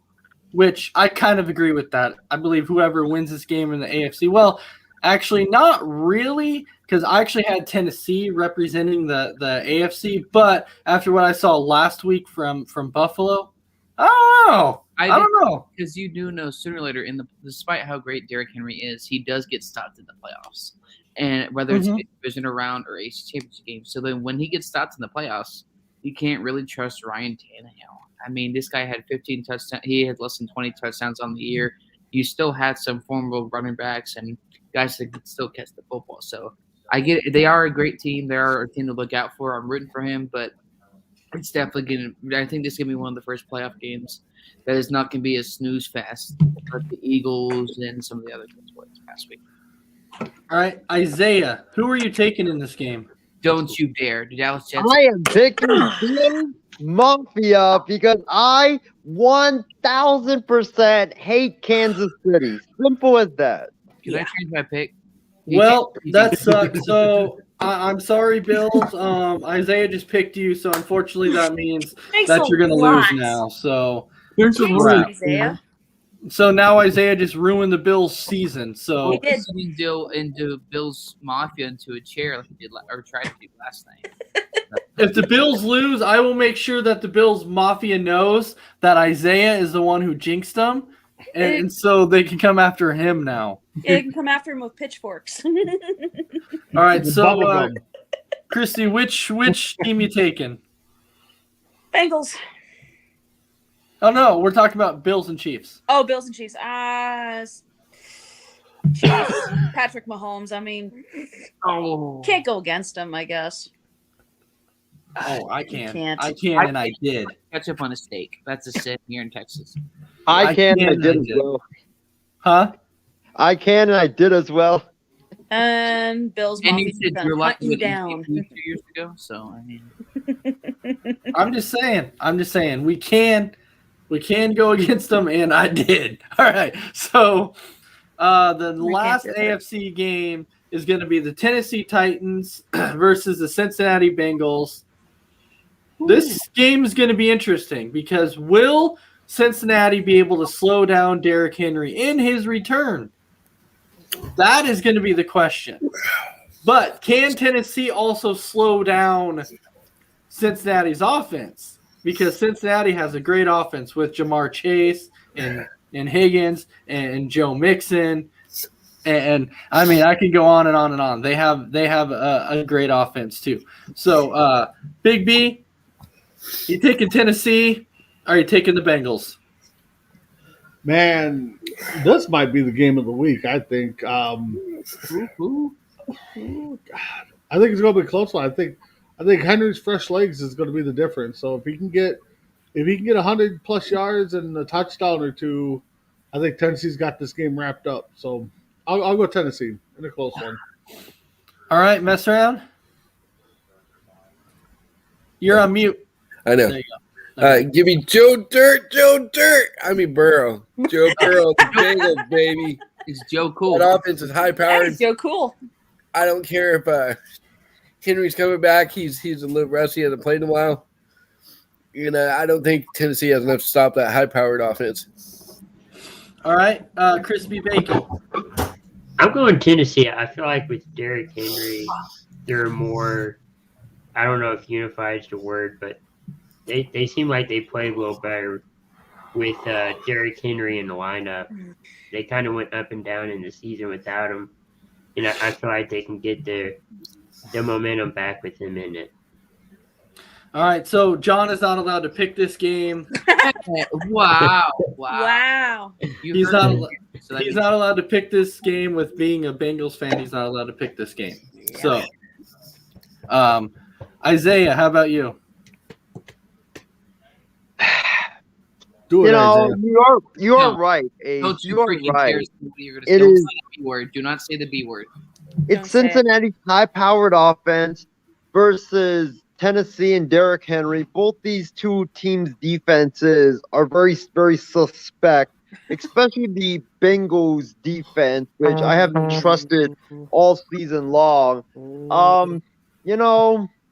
which I kind of agree with that. I believe whoever wins this game in the AFC, well, actually not really, because I actually had Tennessee representing the AFC, but after what I saw last week from Buffalo, I don't know. Because you do know sooner or later, despite how great Derrick Henry is, he does get stopped in the playoffs, and whether it's a division round or a championship game. So then when he gets stopped in the playoffs, you can't really trust Ryan Tannehill. I mean, this guy had 15 touchdowns. He had less than 20 touchdowns on the year. You still had some formidable running backs and guys that could still catch the football. So I get it. They are a great team. They are a team to look out for. I'm rooting for him, but it's definitely going to – I think this is going to be one of the first playoff games that is not going to be a snooze fest like the Eagles and some of the other teams were this past week. All right, Isaiah, who are you taking in this game? Don't you dare. The Dallas Jets. I am picking Bills Mafia because I 1000% hate Kansas City. Simple as that. Can I change my pick? Well, that sucks. So I'm sorry, Bills. Isaiah just picked you, so unfortunately that means Thanks that a you're going to lot. lose now. So Thanks, Crap. Isaiah. so now Isaiah just ruined the Bills' season. So He did. Into Bill's Mafia into a chair like he did or tried to do last night. if the Bills lose, I will make sure that the Bills Mafia knows that Isaiah is the one who jinxed them, and so they can come after him now. Yeah, you can come after him with pitchforks. All right, so Bubblegum. Christy, which team you taking? Bengals. Oh no, we're talking about Bills and Chiefs. Oh, Bills and Chiefs. Chiefs. Patrick Mahomes. I mean, can't go against him, I guess. Oh, I can. Can't. I can, and I did. Ketchup on a steak. That's a sin here in Texas. I can and I can, did I as did. well. Huh? I can and I did as well. And Bills And you Mafia said you're hunt lucky you with down. 2 years ago. So I mean, I'm just saying. We can go against them, and I did. All right. So the last do it. AFC game is going to be the Tennessee Titans versus the Cincinnati Bengals. This game is going to be interesting because will Cincinnati be able to slow down Derrick Henry in his return? That is going to be the question. But can Tennessee also slow down Cincinnati's offense? Because Cincinnati has a great offense with Jamar Chase and Higgins and Joe Mixon. And I mean, I can go on and on and on. They have a great offense too. So, Big B, you taking Tennessee? Or are you taking the Bengals? Man, this might be the game of the week, I think. I think it's going to be a close one. I think Henry's fresh legs is going to be the difference. So if he can get 100 plus yards and a touchdown or two, I think Tennessee's got this game wrapped up. So I'll go Tennessee in a close one. All right, mess around. You're on mute. I know. There you go. Give me Joe Dirt. I mean Burrow. Joe Burrow, the Bengals, baby. it's Joe Cool. That offense is high That powered. is so cool. I don't care if Henry's coming back. He's a little rusty. He hasn't played in a while. I don't think Tennessee has enough to stop that high powered offense. All right, Crispy Bacon. I'm going Tennessee. I feel like with Derrick Henry, they're more, I don't know if unified is the word, but they seem like they play a little better with Derrick Henry in the lineup. They kind of went up and down in the season without him. And I feel like they can get the momentum back with him in it. All right, so John is not allowed to pick this game. Wow. He's not allowed to pick this game with being a Bengals fan. He's not allowed to pick this game. So, Isaiah, how about you? Do it, Isaiah. You are No. right, Ace. Don't you You are freaking right. care what you're gonna It say. Don't is- say the B word. Do not say the B word. Don't It's say it. Cincinnati's high-powered offense versus Tennessee and Derrick Henry. Both these two teams' defenses are very, very suspect, especially the Bengals' defense, which I haven't trusted all season long.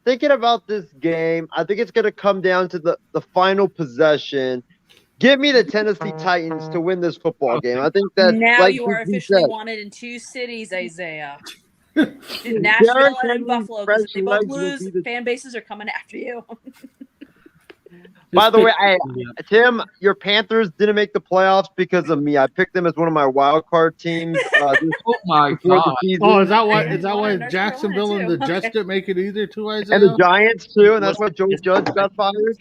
Thinking about this game, I think it's going to come down to the final possession. Give me the Tennessee Titans to win this football game. I think that Now like you are Big B officially said, wanted in two cities, Isaiah. Derrick Nashville and Henry's Buffalo. Because if they fresh both legs will lose, be the- fan bases are coming after you. By the way, Tim, your Panthers didn't make the playoffs because of me. I picked them as one of my wild card teams. Oh my before the god. season. Oh, is that why? And Is that one why in North Jacksonville and Carolina, the too. Jets Okay. didn't make it either, too, Isaiah? And the Giants too, and that's why Joe Judge got fired.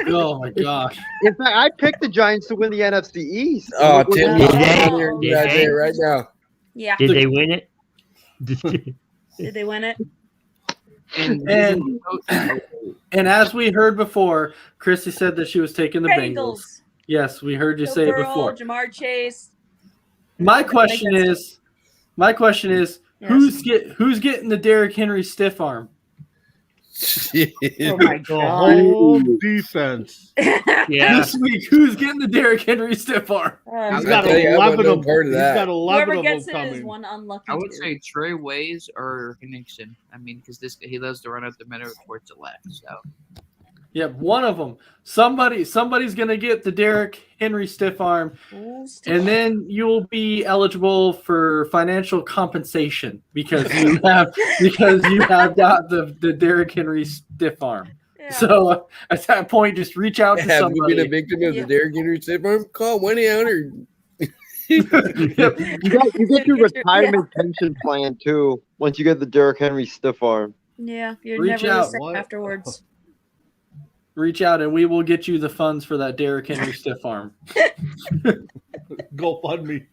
Oh my gosh! In fact, I picked the Giants to win the NFC East. Oh, Tim, Did you're they? Isaiah right now. Yeah. Did they win it? Did they win it? And as we heard before, Chrissy said that she was taking the Bengals. Yes, we heard you say it Joe Burrow, before. Jamar Chase. My question is, Who's getting the Derrick Henry stiff arm? Oh my The god. whole defense. Yeah. This week, who's getting the Derrick Henry stiff arm? He's I got tell you, I want 11 no of them. part of He's that. got 11 Whoever of gets them it is coming. one unlucky. I would dude. say Trey Ways or Nixon. I mean, because he loves to run up the middle towards the left. So Yep, one of them. Somebody's gonna get the Derrick Henry stiff arm, and then you will be eligible for financial compensation because you have got the Derrick Henry stiff arm. Yeah. So at that point, just reach out to Have you been a somebody. victim of Yeah. the Derrick Henry stiff arm? Call 1-800. Yep. You get your retirement pension plan too once you get the Derrick Henry stiff arm. Yeah, you're Reach never the out. same What? afterwards. Reach out, and we will get you the funds for that Derrick Henry stiff arm GoFundMe.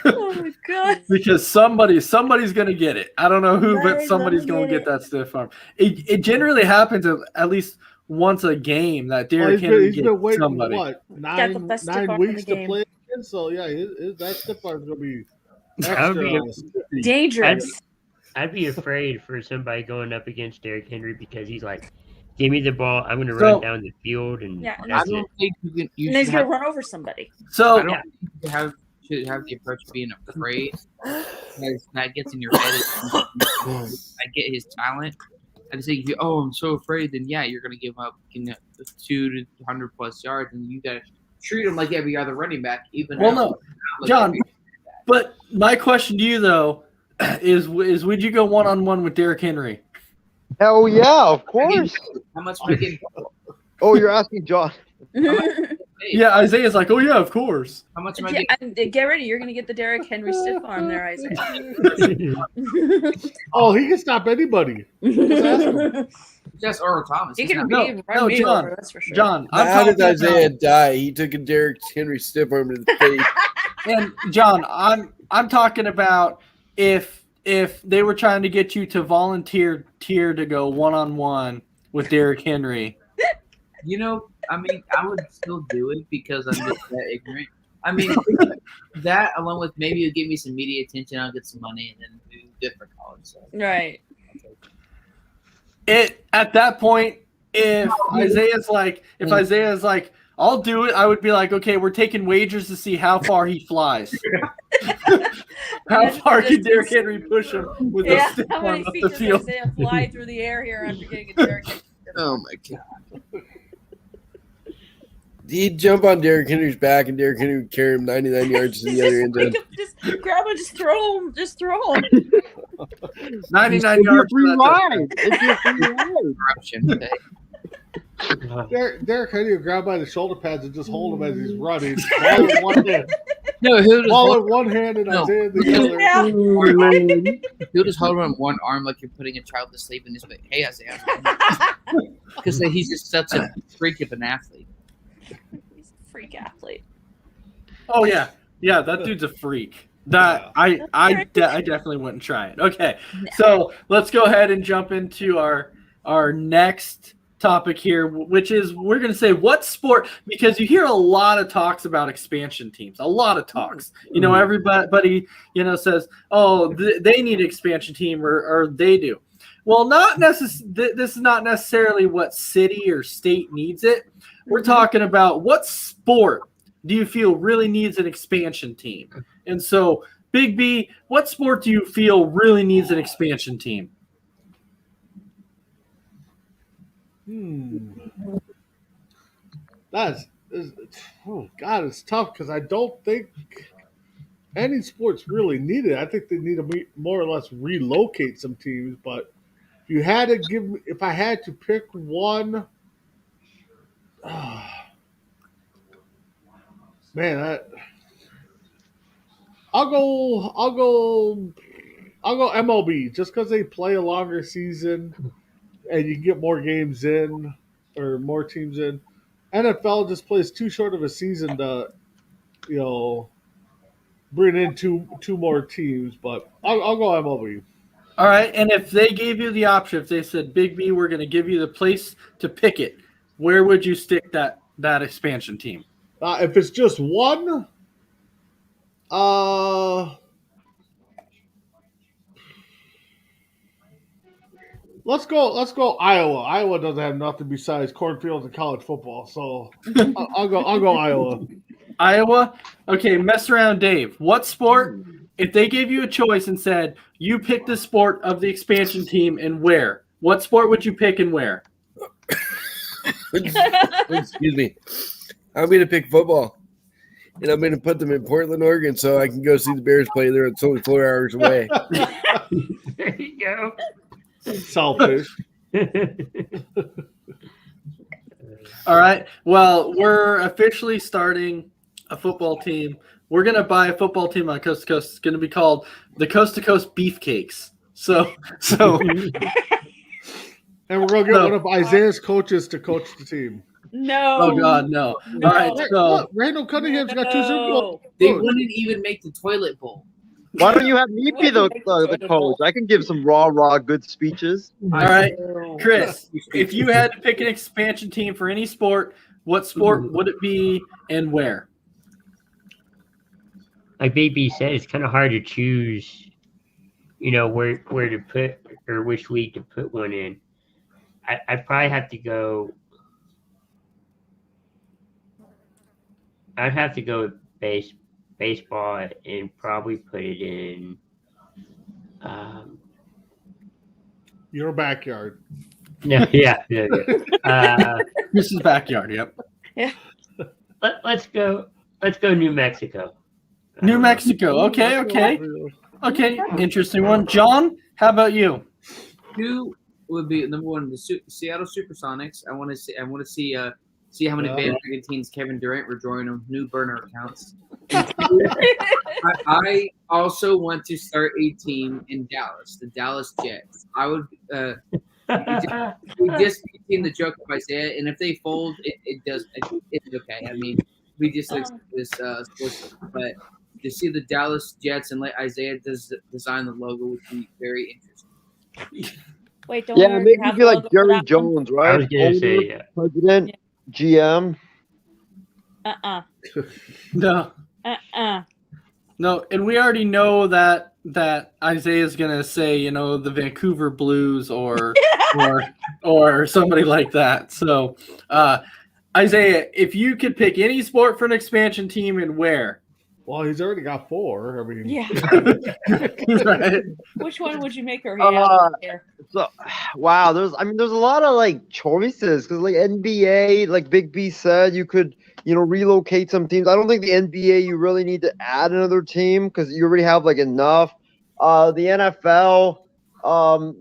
Oh my god. because somebody's gonna get it. I don't know who, but Somebody's somebody's gonna gonna get get that stiff arm. It generally happens at least once a game that Well, Derrick he's Henry been gets waiting somebody. what Got the best stiff arm in weeks the to game. play again. So yeah, that stiff arm's gonna be That would be extra. sticky. Dangerous. I'd be afraid for somebody going up against Derrick Henry because he's like, give me the ball. I'm going to So- run down the field, and Yeah, and I that's it. don't think you and should then he's gonna have, run over somebody. I So don't think you should have the approach of being afraid. Because that gets in your head. I get his talent. I just think, I'm so afraid. Then yeah, you're gonna give up 200 to 100+ yards, and you gotta treat him like every other running back. Even well, though no, not like John. every- But my question to you though is would you go 1-on-1 with Derrick Henry? Hell yeah, of course. How much am I getting? Oh, you're asking John. paid? Yeah, Isaiah's like, oh yeah, of course. How much am I Yeah, getting? and get ready. You're gonna get the Derrick Henry stiff arm there, Isaiah. Oh, he can stop anybody. Just ask him. Just Earl Thomas. You He's can not- run no, me John, over, that's for sure. John, I'm How did talking about- Isaiah die? He took a Derrick Henry stiff arm to the face. And John, I'm talking about if they were trying to get you to volunteer to go 1-on-1 with Derrick Henry. I mean, I would still do it because I'm just that ignorant. I mean, that along with maybe you'll give me some media attention, I'll get some money, and then do good for college. So. Right. At that point, if Isaiah's like, I'll do it, I would be like, okay, we're taking wagers to see how far he flies. How far can Derrick Henry push him with the Yeah, stiff how arm many up feet the does field? Isaiah fly through the air here after getting a Derrick Henry stiff arm? Oh my god. He'd jump on Derrick Henry's back, and Derrick Henry would carry him 99 yards to the other end zone. Just grab him, just throw him, him. 99 yards for that touchdown. It'd be a free ride. Corruption. Derrick Henry will grab by the shoulder pads and just hold him as he's running. Ball in one hand, No, he'll just ball hold, in one hand, and No. Isaiah in the other. Yeah. he'll just hold him on one arm like you're putting a child to sleep, and just like, hey, Isaiah, because he's just such a freak of an athlete. He's a freak athlete. Oh yeah, that dude's a freak. That I definitely wouldn't try it. Okay, so let's go ahead and jump into our next topic here, which is we're going to say what sport, because you hear a lot of talks about expansion teams, a lot of talks. Everybody says, oh, they need an expansion team or they do. Well, this is not necessarily what city or state needs it. We're talking about what sport do you feel really needs an expansion team? And so, Big B, what sport do you feel really needs an expansion team? It's tough because I don't think any sports really need it. I think they need to more or less relocate some teams. But if I had to pick one, man, I'll go MLB just because they play a longer season and you can get more games in or more teams in. NFL just plays too short of a season to, bring in two more teams. But I'll go MLB. All right, and if they gave you the option, if they said, Big B, we're going to give you the place to pick it, where would you stick that expansion team? If it's just one, Let's go Iowa. Iowa doesn't have nothing besides cornfields and college football, so I'll go Iowa. Iowa? Okay, mess around, Dave. What sport, if they gave you a choice and said, you pick the sport of the expansion team and where? What sport would you pick and where? Excuse me. I'm going to pick football. And I'm going to put them in Portland, Oregon, so I can go see the Bears play there. It's only 4 hours away. There you go. Selfish. All right. Well, we're officially starting a football team. We're going to buy a football team on Coast to Coast. It's going to be called the Coast to Coast Beefcakes. So And we're gonna get one of Isaiah's coaches to coach the team. No. oh God, no. No. All right. So Look, Randall Cunningham's got 2 Super Bowls. They wouldn't even make the toilet bowl. Why don't you have me be the coach? I can give some raw good speeches. all right, Chris, if you had to pick an expansion team for any sport, what sport would it be and where? Like BB said, it's kind of hard to choose, where to put or which league to put one in. I'd probably have to go. I'd have to go with baseball and probably put it in. Your backyard. No, yeah. Chris's backyard. Yep. Let's go New Mexico. New Mexico. Okay. Interesting one. John, how about you? Who would be number one? The Seattle SuperSonics. I want to see how many bandwagon teams Kevin Durant will join them. New burner accounts. I also want to start a team in Dallas, the Dallas Jets. I would. We just seen the joke of Isaiah, and if they fold, it's okay. I mean, we just this sports, but to see the Dallas Jets and let Isaiah design the logo would be very interesting. Wait, don't Yeah, we maybe have be like logo for Jerry that one? Jones, I right? was gonna say, yeah. President, GM. No, and we already know that Isaiah's gonna say, the Vancouver Blues or somebody like that. So, Isaiah, if you could pick any sport for an expansion team and where? Well, he's already got 4. I mean, Yeah. Right. Which one would you make her here? So, wow, there's a lot of choices because NBA, like Big B said, you could relocate some teams. I don't think the NBA you really need to add another team because you already have enough. The NFL,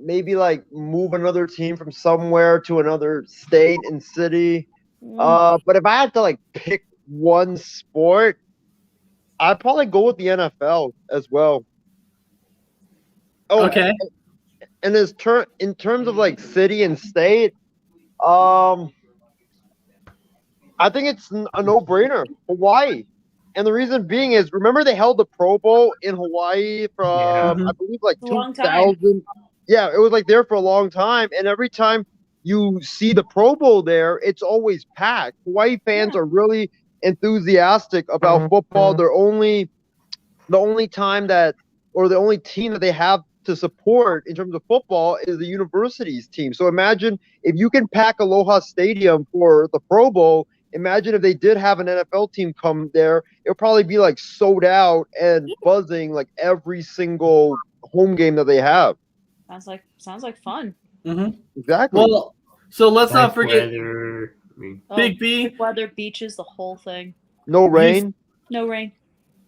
maybe move another team from somewhere to another state and city. But if I had to pick one sport, I'd probably go with the NFL as well. Oh, Okay. And in terms of city and state, I think it's a no-brainer. Hawaii. And the reason being is, remember they held the Pro Bowl in Hawaii from, I believe, A long 2000. Yeah, it was there for a long time. And every time you see the Pro Bowl there, it's always packed. Hawaii fans are really enthusiastic about football. They're the only time the only team that they have to support in terms of football is the university's team. So imagine if you can pack Aloha Stadium for the Pro Bowl. Imagine if they did have an NFL team come there, it'll probably be sold out and buzzing every single home game that they have. Sounds like fun. Mm-hmm. Exactly. Well, so let's not forget Weather, Big B. Weather, beaches, the whole thing. No rain. No rain.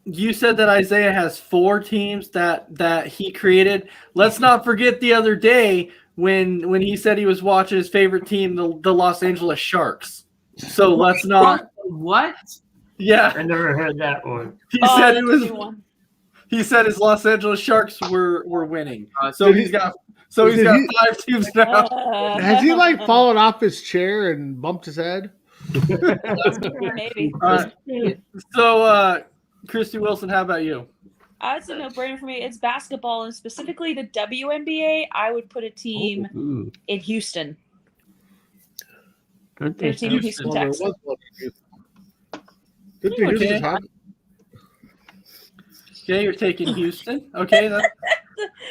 You said that Isaiah has 4 teams that he created. Let's not forget the other day when he said he was watching his favorite team, the Los Angeles Sharks. So let's not. What? Yeah, I never heard that one. He said his Los Angeles Sharks were winning. So Did he's got 5 teams now. has he fallen off his chair and bumped his head? Maybe. So Christy Wilson, how about you? It's a no-brainer for me. It's basketball, and specifically the WNBA. I would put a team in Houston. Their team in Houston, Texas. Okay, you're taking Houston. Okay,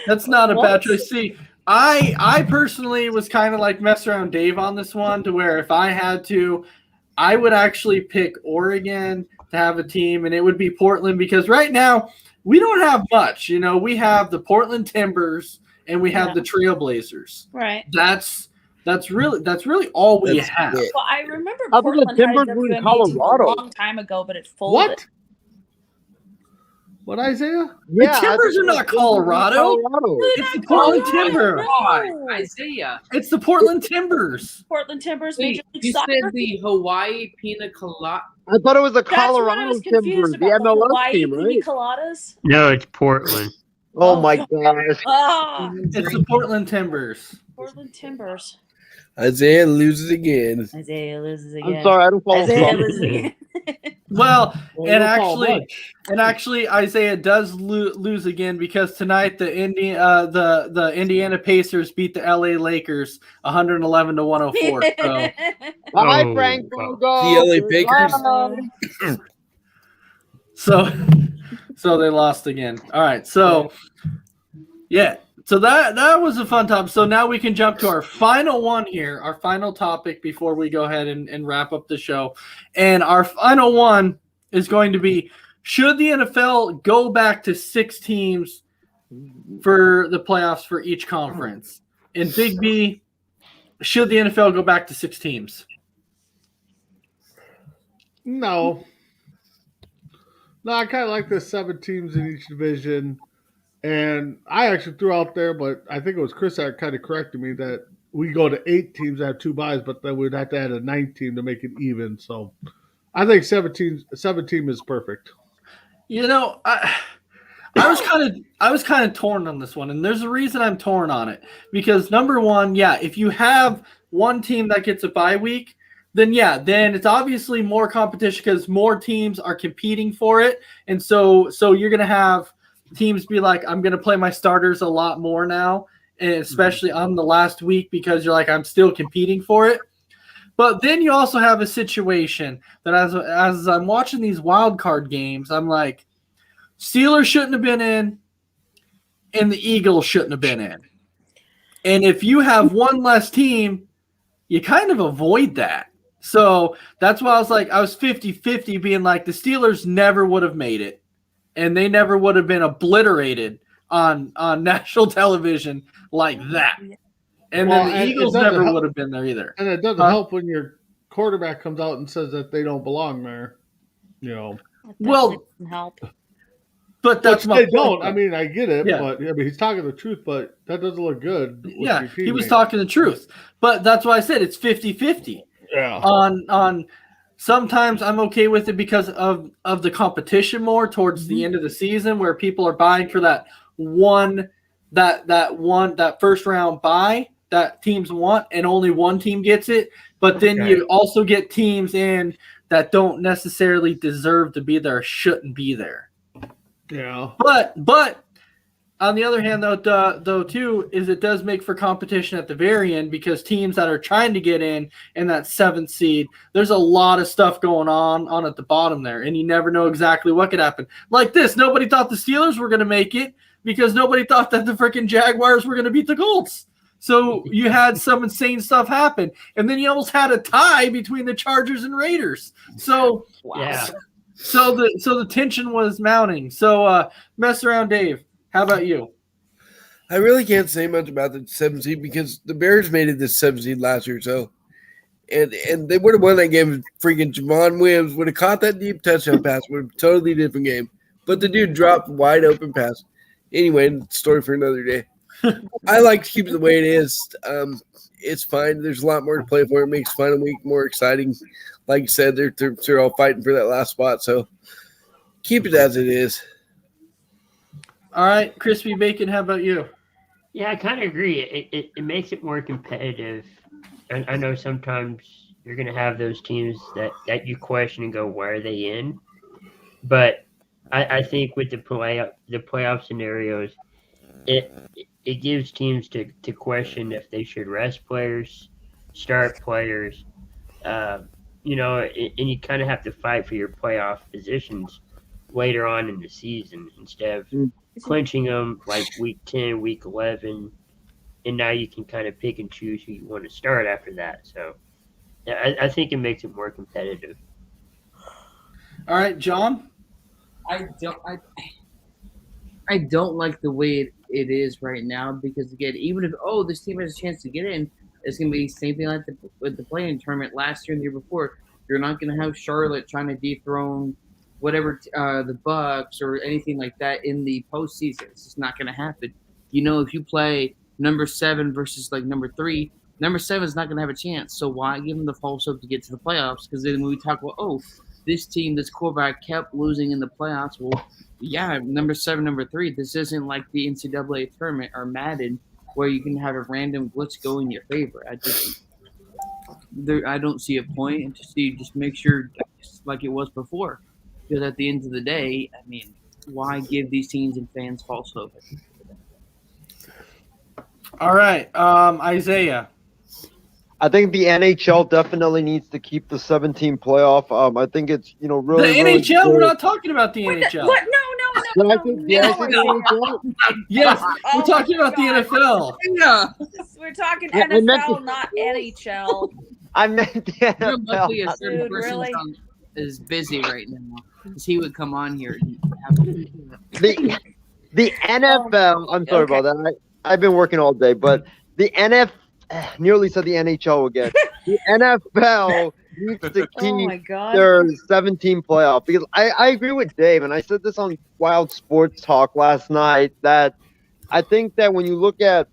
that's not a bad choice. See, I personally was kind of like mess around Dave on this one, to where if I had to, I would actually pick Oregon to have a team, and it would be Portland, because right now we don't have much. You know, we have the Portland Timbers and we have the Trailblazers. Right. That's really all we have. it. Well, I remember How come the Portland had a Timbers were in WNBA team a Colorado? long time ago, but it folded. What, Isaiah? The Timbers are not Colorado. It's the Portland Timbers. God, Isaiah. It's the Portland Timbers. Portland Timbers, Wait, Major League you Soccer. said the Hawaii Pina Colada. I thought it was the That's what I Colorado was Timbers, confused the about. The MLS Hawaii team, Pina right? Coladas. No, it's Portland. Oh my gosh. Ah, It's the Portland Timbers. Portland Timbers. Isaiah loses again. Isaiah loses again. I'm sorry, I don't follow Isaiah soccer. loses again. Well, Well, and you don't follow actually, much. and actually, Isaiah does lose again, because tonight the Indiana Pacers beat the LA Lakers 111 to 104. So, Bye, Oh, Frank wow. Vogel. The LA Lakers. so they lost again. All right, so yeah, so that was a fun topic. So now we can jump to our final one here, our final topic before we go ahead and wrap up the show. And our final one is going to be: should the NFL go back to 6 teams for the playoffs for each conference? And Big B, should the NFL go back to 6 teams? No. No, I kind of like the 7 teams in each division. And I actually threw out there, but I think it was Chris that kind of corrected me, that we go to 8 teams that have 2 byes, but then we'd have to add a 9th team to make it even. So I think 7 team is perfect. You know, I was kind of torn on this one, and there's a reason I'm torn on it. Because number one, yeah, if you have one team that gets a bye week, then it's obviously more competition because more teams are competing for it, and so you're gonna have teams be like, I'm gonna play my starters a lot more now, and especially on the last week, because you're like, I'm still competing for it. But then you also have a situation that as I'm watching these wild card games, I'm like, Steelers shouldn't have been in, and the Eagles shouldn't have been in. And if you have one less team, you kind of avoid that. So that's why I was 50-50, being like, the Steelers never would have made it, and they never would have been obliterated on national television like that. And then the Eagles never would have been there either. And it doesn't help when your quarterback comes out and says that they don't belong there. You know. Well, doesn't help. But that's Which my they point, don't. though. I mean, I get it, Yeah. but I mean, he's talking the truth, but that doesn't look good. with Yeah, your he was teammate. talking the truth. But that's why I said it's 50-50. Yeah. On sometimes I'm okay with it because of the competition more towards the end of the season, where people are buying for that first round buy that teams want, and only one team gets it. But then you also get teams in that don't necessarily deserve to be there, or shouldn't be there. Yeah. But on the other hand, though too, is it does make for competition at the very end, because teams that are trying to get in that 7th seed, there's a lot of stuff going on at the bottom there, and you never know exactly what could happen. Like this, nobody thought the Steelers were going to make it, because nobody thought that the freaking Jaguars were going to beat the Colts. So you had some insane stuff happen, and then you almost had a tie between the Chargers and Raiders. So Yeah. So the tension was mounting. So mess around, Dave. How about you? I really can't say much about the 7 seed because the Bears made it this 7 seed last year, so and they would have won that game if freaking Javon Williams would have caught that deep touchdown pass. Would have been a totally different game. But the dude dropped wide open pass. Anyway, story for another day. I like to keep it the way it is. It's fine. There's a lot more to play for. It makes final week more exciting. Like you said, they're all fighting for that last spot. So keep it as it is. All right, Crispy Bacon, how about you? Yeah, I kind of agree. It makes it more competitive. And I know sometimes you're going to have those teams that you question and go, why are they in? But I think with the playoff scenarios, it gives teams to question if they should rest players, start players, and you kind of have to fight for your playoff positions later on in the season instead of clinching them like week 10, week 11. and now you can kind of pick and choose who you want to start after that. So yeah, I think it makes it more competitive. All right, John. I don't like the way it is right now because again, even if this team has a chance to get in, it's gonna be the same thing like with the play-in tournament last year and the year before. You're not gonna have Charlotte trying to dethrone whatever the Bucks or anything like that in the postseason. It's just not gonna happen. If you play number 7 versus like number 3, number 7 is not gonna have a chance. So why give them the false hope to get to the playoffs? Because then when we talk about this team, this quarterback kept losing in the playoffs. Well, yeah, number 7, number 3. This isn't like the NCAA tournament or Madden where you can have a random glitch go in your favor. I don't see a point, and just make sure just like it was before. Because at the end of the day, I mean, why give these teams and fans false hope? All right, Isaiah. I think the NHL definitely needs to keep the 17 playoff. I think it's really The really NHL. good. We're not talking about the NHL. What? No. Did I say- did I say the NHL? Yes, we're Oh talking my about the God. NFL. Yeah. We're talking Yeah, I meant NFL, to- not NHL. I meant the Luckily, a NFL. certain Dude, person really? is busy right now because he would come on here. And have The NFL. I'm sorry Okay. about that. I've been working all day, but the nearly said the NHL again. The NFL needs to Oh my keep God. their 17 playoff because I agree with Dave, and I said this on Wild Sports Talk last night that I think that when you look at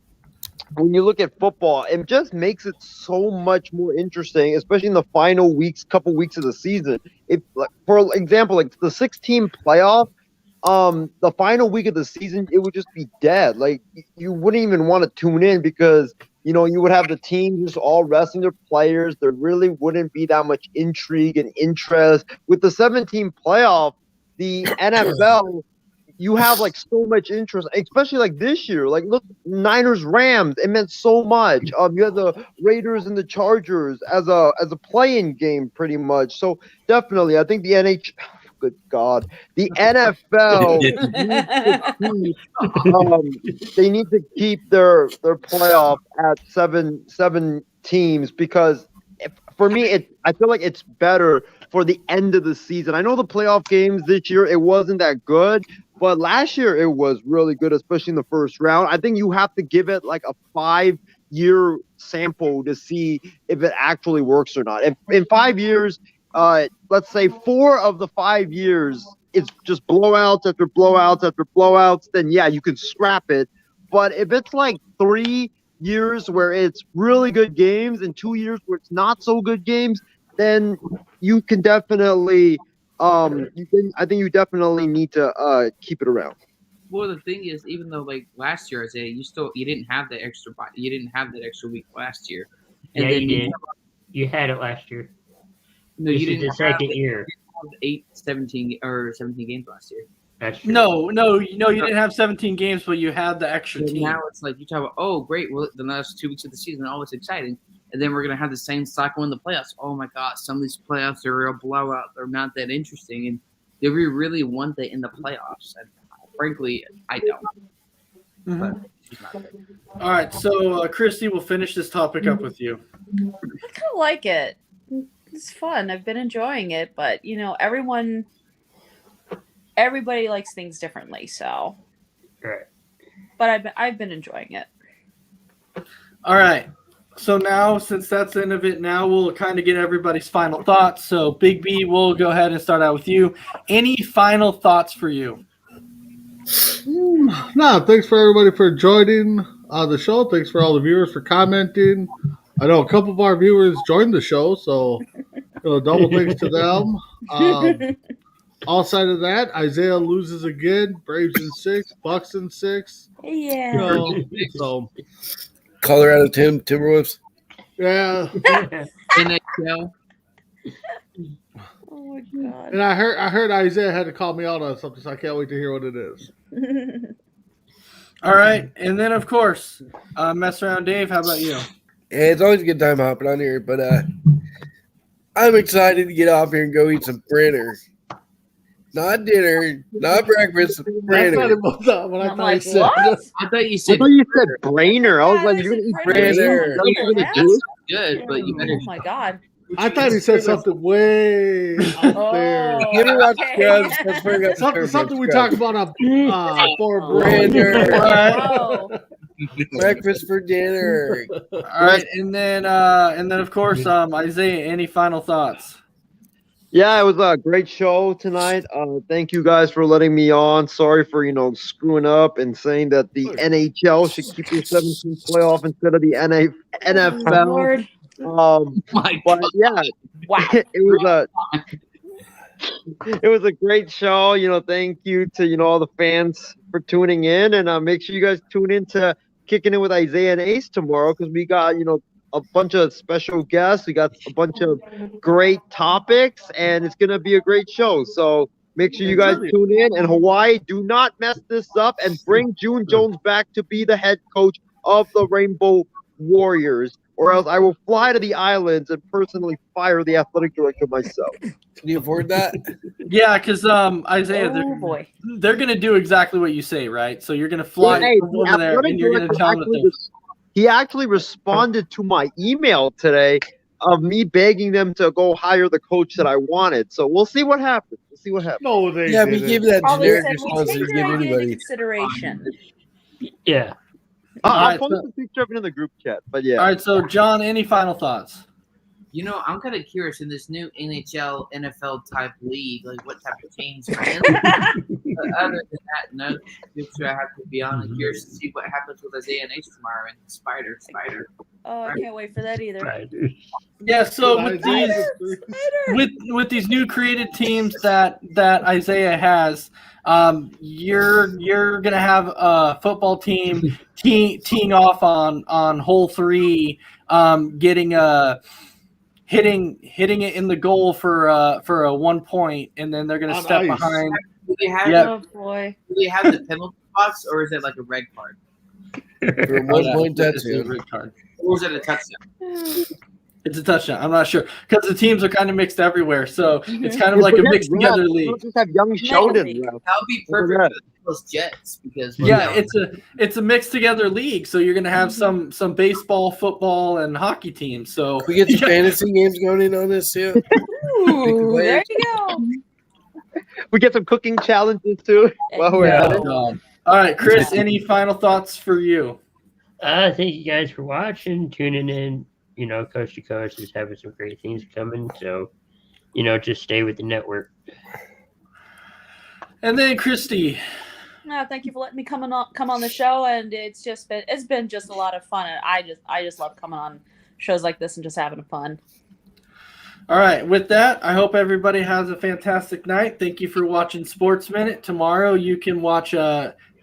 football, it just makes it so much more interesting, especially in the final couple weeks of the season. If, like, for example, like the 16 playoff, the final week of the season, it would just be dead. Like you wouldn't even want to tune in because you would have the team just all resting their players. There really wouldn't be that much intrigue and interest with the 17 playoff. The NFL. You have like so much interest, especially like this year. Like, look, Niners Rams, it meant so much. You had the Raiders and the Chargers as a play-in game, pretty much. So definitely, I think the good God, the NFL they need to keep their playoff at seven teams because for me, I feel like it's better for the end of the season. I know the playoff games this year it wasn't that good. But last year it was really good, especially in the first round. I think you have to give it like a 5-year sample to see if it actually works or not. If in 5 years, let's say 4 of the 5 years, it's just blowouts after blowouts after blowouts, then yeah, you can scrap it. But if it's like 3 years where it's really good games and 2 years where it's not so good games, then you can definitely I think you definitely need to keep it around. Well, the thing is, even though like last year, Isaiah, you didn't have that extra week last year. And Yeah, then you did. You had it last year. No, This you is didn't the second year. have 17 games last year. That's true. No, you didn't have 17 games, but you had the extra And team. now it's like you talk about, oh, great, well, the last 2 weeks of the season are always exciting. And then we're going to have the same cycle in the playoffs. Oh, my God, some of these playoffs are a blowout. They're not that interesting. And do we really want that in the playoffs? And frankly, I don't. But she's not there. All right, so Christy, we'll finish this topic up with you. I kind of like it. It's fun. I've been enjoying it, but everybody likes things differently. So, Right. but I've been enjoying it. All right. So now, since that's the end of it, now we'll kind of get everybody's final thoughts. So, Big B, we'll go ahead and start out with you. Any final thoughts for you? No, thanks for everybody for joining the show. Thanks for all the viewers for commenting. I know a couple of our viewers joined the show, so double thanks to them. Outside of that, Isaiah loses again. Braves in 6, Bucks in 6. Yeah. So Colorado Timberwolves. yeah. NHL. Oh my God. And I heard Isaiah had to call me out on something, so I can't wait to hear what it is. All right. And then, of course, Mess Around Dave, how about you? Yeah, it's always a good time hopping on here, but I'm excited to get off here and go eat some fritter. not dinner, not breakfast. That's not Brainer. even what I I'm thought like, he said. what? I thought you I said thought you said brainer. I was Yeah, like, I you're gonna eat said brainer. brainer? Brainer. That's what you're gonna Yeah. do? good, but you better. Oh my god. I thought he said something way out there. Oh, Give me watch okay. Scrubs. Let's bring up Something we Scrubs. talk about on Forum Oh. Brander. Wow. Breakfast for dinner. All right, and then of course, Isaiah, any final thoughts? Yeah, it was a great show tonight. Thank you guys for letting me on. Sorry for screwing up and saying that the NHL should keep their 17th playoff instead of the NFL. Lord. My But God. yeah, Wow. it was a great show. Thank you to all the fans for tuning in, and make sure you guys tune in to Kicking It with Isaiah and Ace tomorrow because we got a bunch of special guests. We got a bunch of great topics, and it's gonna be a great show. So make sure you guys tune in. And Hawaii, do not mess this up, and bring June Jones back to be the head coach of the Rainbow Warriors, or else I will fly to the islands and personally fire the athletic director myself. Can you afford that? Yeah, because Isaiah, Oh boy. they're gonna do exactly what you say, right? So you're gonna fly Hey, over there, and you're gonna tell them that he actually responded to my email today of me begging them to go hire the coach that I wanted. So we'll see what happens. No, they Yeah, we didn't. gave that Probably generic said, we'll response take you your give idea into anybody. consideration. Yeah. I'll Alright, post so- a picture of it in the group chat. But yeah. All right, so John, any final thoughts? I'm kind of curious in this new NHL, NFL type league, like what type of change. Other than that, no picture I have to be on. I'm curious to see what happens with Isaiah and Ace tomorrow and Spider. Oh, I can't wait for that either. Right. Yeah, so with these new created teams that Isaiah has, you're gonna have a football team teeing off on hole 3, getting hitting it in the goal for a 1 point, and then they're gonna On step ice. behind. Do they have Yeah. Oh boy. do they have the penalty spots, or is it like a red card, For a 1 point It's a touchdown. red card. or is it a touchdown? It's a touchdown. I'm not sure because the teams are kind of mixed everywhere, so it's kind of Hey, like a forget mixed refs. together We'll league. just have young Sheldon league. left. That would be perfect Look at for those Jets because Yeah, it's a mixed together league, so you're gonna have some baseball, football, and hockey teams. So We get some fantasy games going in on this too. Ooh, there you go. We get some cooking challenges too. While we're Yeah. at it. All right, Chris. Any final thoughts for you? Thank you guys for watching, tuning in. Coast to Coast is having some great things coming. So, just stay with the network. And then Christy. No, thank you for letting me come on the show, and it's been just a lot of fun, and I just love coming on shows like this and just having fun. All right, with that, I hope everybody has a fantastic night. Thank you for watching Sports Minute. Tomorrow you can watch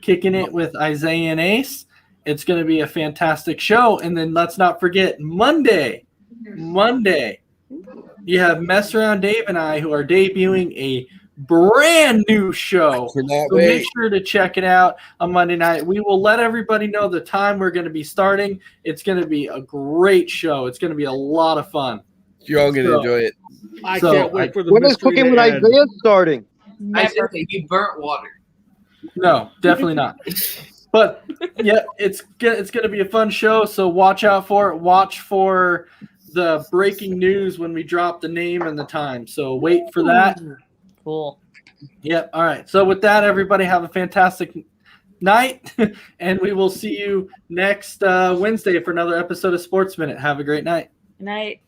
Kicking It with Isaiah and Ace. It's going to be a fantastic show. And then let's not forget Monday, you have Mess Around Dave and I who are debuting a brand new show. So make sure to check it out on Monday night. We will let everybody know the time we're going to be starting. It's going to be a great show. It's going to be a lot of fun. You're all going to enjoy it. I can't wait for the When is mystery Cooking to with end. Isaiah starting? Isaiah, you burnt water. No, definitely not. But yeah, it's going to be a fun show, so watch out for it. Watch for the breaking news when we drop the name and the time. So wait for that. Cool. Yep. All right. So with that, everybody have a fantastic night, and we will see you next Wednesday for another episode of Sports Minute. Have a great night. Good night.